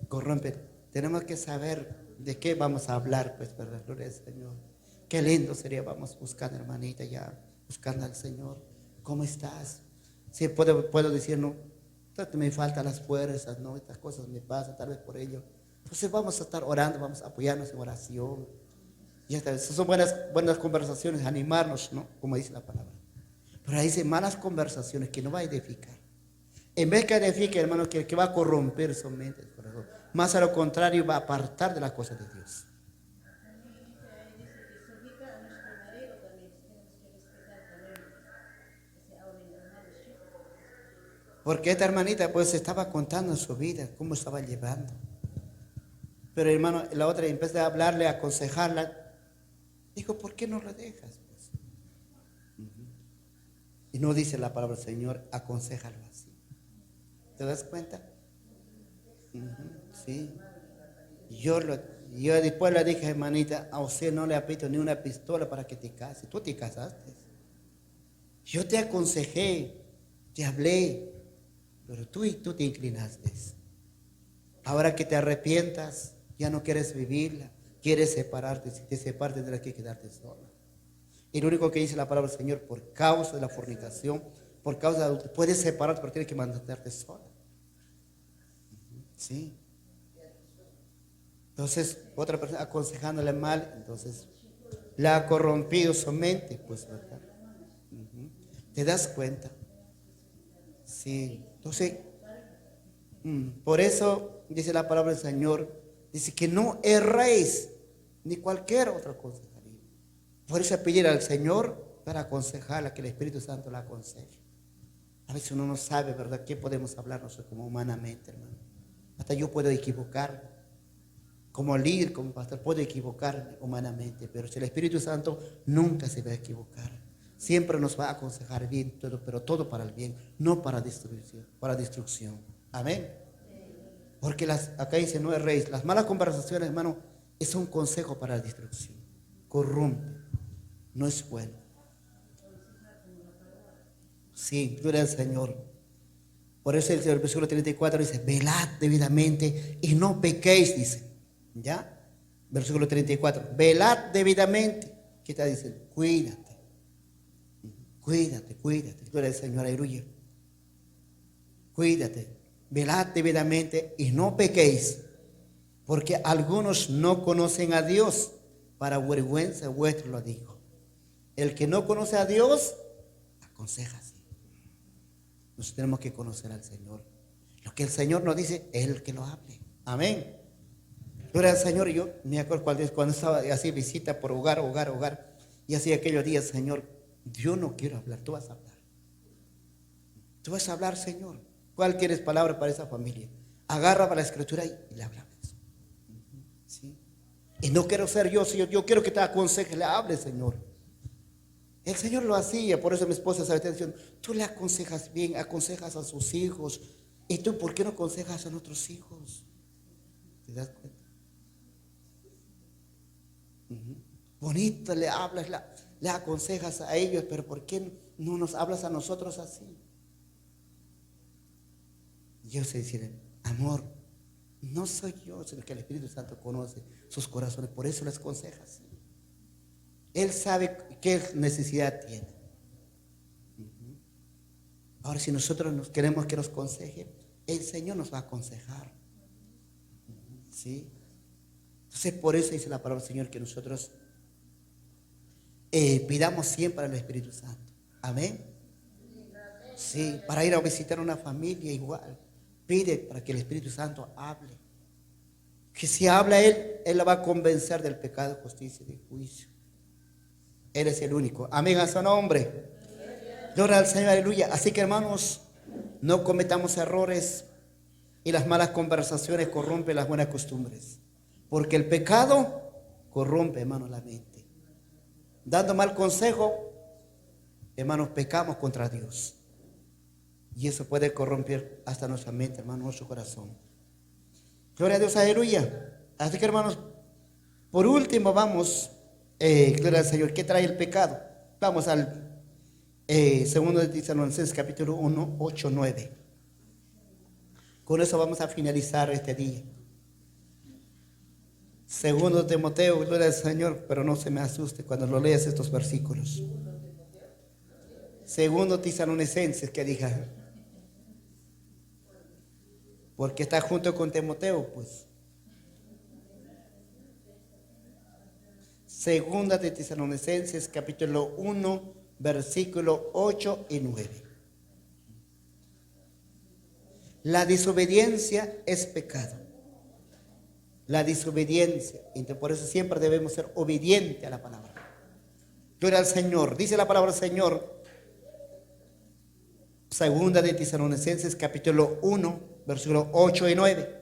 Corrompen. Tenemos que saber de qué vamos a hablar, pues, ¿verdad? Gloria al Señor. Qué lindo sería, vamos buscando, hermanita, ya, buscando al Señor. ¿Cómo estás? Sí, puedo decir, no, me faltan las fuerzas, no, estas cosas me pasan, tal vez por ello. Entonces vamos a estar orando, vamos a apoyarnos en oración. Y esas son buenas conversaciones, animarnos, ¿no? Como dice la palabra. Pero ahí dice malas conversaciones que no va a edificar. En vez que edifique, hermano, que va a corromper su mente, su corazón. Más a lo contrario, va a apartar de las cosas de Dios. Porque esta hermanita pues estaba contando su vida, cómo estaba llevando. Pero hermano, la otra en vez de hablarle, aconsejarla, dijo, ¿por qué no lo dejas? Pues? Y no dice la palabra del Señor, aconsejalo así. ¿Te das cuenta? Sí. Yo después le dije, hermanita, a usted no le aprieto ni una pistola para que te cases. Tú te casaste. Yo te aconsejé, te hablé, pero tú te inclinaste. Ahora que te arrepientas, ya no quieres vivirla, quieres separarte. Si te separas tendrás que quedarte sola. Y lo único que dice la palabra del Señor, por causa de la fornicación, por causa de adulterio. Puedes separarte, pero tienes que mantenerte sola. Sí. Entonces, otra persona aconsejándole mal, entonces la ha corrompido su mente, pues, ¿verdad? ¿Te das cuenta? Sí. Entonces, por eso dice la palabra del Señor, dice que no erréis ni cualquier otra cosa. Por eso pedir al Señor para aconsejarla, que el Espíritu Santo la aconseje. A veces uno no sabe, ¿verdad?, qué podemos hablar nosotros como humanamente, hermano. Hasta yo puedo equivocarme. Como líder, como pastor, puedo equivocarme humanamente, pero si el Espíritu Santo nunca se va a equivocar. Siempre nos va a aconsejar bien, pero todo para el bien, no para destrucción. Amén. Porque acá dice, no erréis. Las malas conversaciones, hermano, es un consejo para la destrucción. Corrompe. No es bueno. Sí, gloria al Señor. Por eso el versículo 34 dice, velad debidamente y no pequéis, dice. ¿Ya? Versículo 34. Velad debidamente. ¿Qué está diciendo? Cuídate. Cuídate. Gloria al Señor, aleluya. Cuídate. Velad debidamente y no pequéis, porque algunos no conocen a Dios. Para vergüenza vuestra lo digo. El que no conoce a Dios, aconseja así. Nosotros tenemos que conocer al Señor. Lo que el Señor nos dice, es el que lo hable. Amén. Gloria al Señor. Yo me acuerdo cuando estaba así visita por hogar. Y así aquellos días, Señor, yo no quiero hablar, tú vas a hablar. Tú vas a hablar, Señor. ¿Cuál quieres palabra para esa familia? Agarra para la escritura y le hablamos. ¿Sí? Y no quiero ser yo, Señor. Yo quiero que te aconseje, le hable, Señor. El Señor lo hacía, por eso mi esposa sabe diciendo, tú le aconsejas bien, aconsejas a sus hijos. ¿Y tú por qué no aconsejas a nuestros hijos? ¿Te das cuenta? Bonito le hablas, le aconsejas a ellos, pero ¿por qué no nos hablas a nosotros así? Yo sé decir, amor, no soy yo, sino que el Espíritu Santo conoce sus corazones, por eso les aconsejas. Él sabe qué necesidad tiene. Ahora, si nosotros queremos que nos aconseje, el Señor nos va a aconsejar. ¿Sí? Entonces, por eso dice la palabra del Señor que nosotros pidamos siempre al Espíritu Santo. Amén. Sí, para ir a visitar una familia igual. Pide para que el Espíritu Santo hable. Que si habla Él la va a convencer del pecado, justicia y de juicio. Él es el único. Amén a su nombre. Gloria al Señor, aleluya. Así que, hermanos, no cometamos errores y las malas conversaciones corrompen las buenas costumbres. Porque el pecado corrompe, hermanos, la mente. Dando mal consejo, hermanos, pecamos contra Dios. Y eso puede corromper hasta nuestra mente, hermanos, nuestro corazón. Gloria a Dios, aleluya. Así que, hermanos, por último vamos, gloria al Señor, ¿qué trae el pecado? Vamos al segundo de Tesalonicenses capítulo 1, 8, 9. Con eso vamos a finalizar este día. Segundo de Timoteo, gloria al Señor, pero no se me asuste cuando lo leas estos versículos. Segundo Tesalonicenses, que diga, porque está junto con Timoteo, pues. Segunda de Tesalonicenses, capítulo 1, versículo 8 y 9. La desobediencia es pecado. La desobediencia. Entonces, por eso siempre debemos ser obedientes a la palabra. Gloria al Señor. Dice la palabra del Señor. Segunda de Tesalonicenses, capítulo 1, versículo 8 y 9.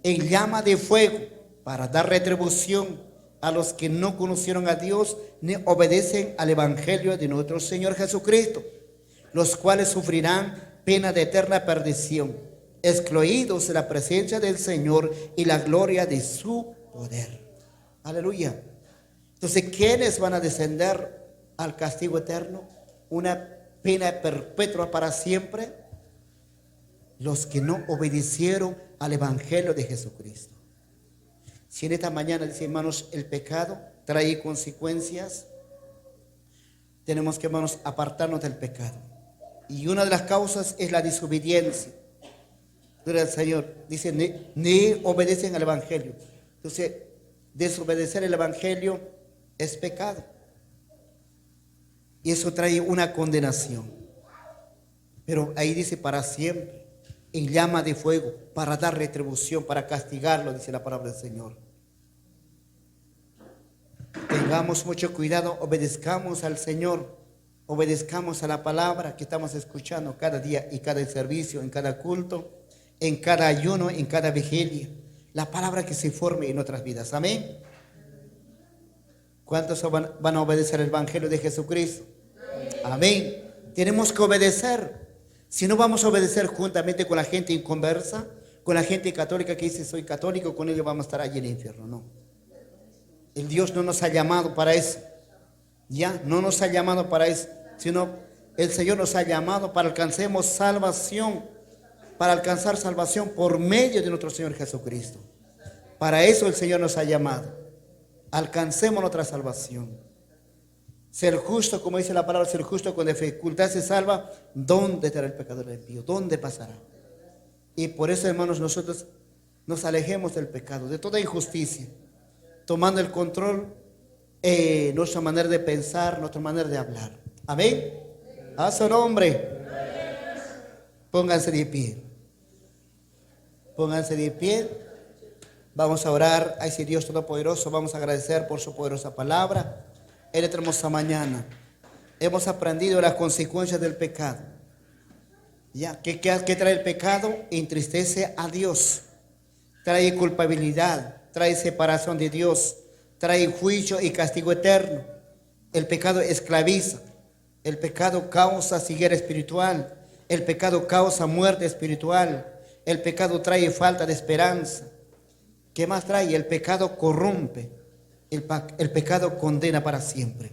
En llama de fuego para dar retribución a los que no conocieron a Dios ni obedecen al evangelio de nuestro Señor Jesucristo, los cuales sufrirán pena de eterna perdición, excluidos de la presencia del Señor y la gloria de su poder. Aleluya. Entonces, ¿quiénes van a descender al castigo eterno? Una pena perpetua para siempre. Los que no obedecieron al evangelio de Jesucristo. Si en esta mañana dice, hermanos, el pecado trae consecuencias, tenemos que, hermanos, apartarnos del pecado. Y una de las causas es la desobediencia. Gloria al Señor. Dice, ni obedecen al Evangelio. Entonces, desobedecer el Evangelio es pecado. Y eso trae una condenación. Pero ahí dice para siempre, en llama de fuego, para dar retribución, para castigarlo, dice la palabra del Señor. Tengamos mucho cuidado, obedezcamos al Señor, obedezcamos a la palabra que estamos escuchando cada día y cada servicio, en cada culto, en cada ayuno, en cada vigilia. La palabra que se forme en nuestras vidas. Amén. ¿Cuántos van a obedecer el Evangelio de Jesucristo? Amén. Tenemos que obedecer. Si no vamos a obedecer juntamente con la gente inconversa, con la gente católica que dice soy católico, con ellos vamos a estar allí en el infierno. No. El Dios no nos ha llamado para eso. Ya, no nos ha llamado para eso, sino el Señor nos ha llamado para alcancemos salvación, para alcanzar salvación por medio de nuestro Señor Jesucristo. Para eso el Señor nos ha llamado. Alcancemos nuestra salvación. Ser justo, como dice la palabra, ser justo con dificultad se salva. ¿Dónde estará el pecador impío? ¿Dónde pasará? Y por eso, hermanos, nosotros nos alejemos del pecado, de toda injusticia, tomando el control nuestra manera de pensar, nuestra manera de hablar. Amén. A su nombre. Pónganse de pie. Pónganse de pie. Vamos a orar a ese Dios Todopoderoso. Vamos a agradecer por su poderosa palabra. En esta hermosa mañana hemos aprendido las consecuencias del pecado. ¿Ya? ¿Qué trae el pecado? Entristece a Dios. Trae culpabilidad. Trae separación de Dios. Trae juicio y castigo eterno. El pecado esclaviza. El pecado causa ceguera espiritual. El pecado causa muerte espiritual. El pecado trae falta de esperanza. ¿Qué más trae? El pecado corrompe. El pecado condena para siempre.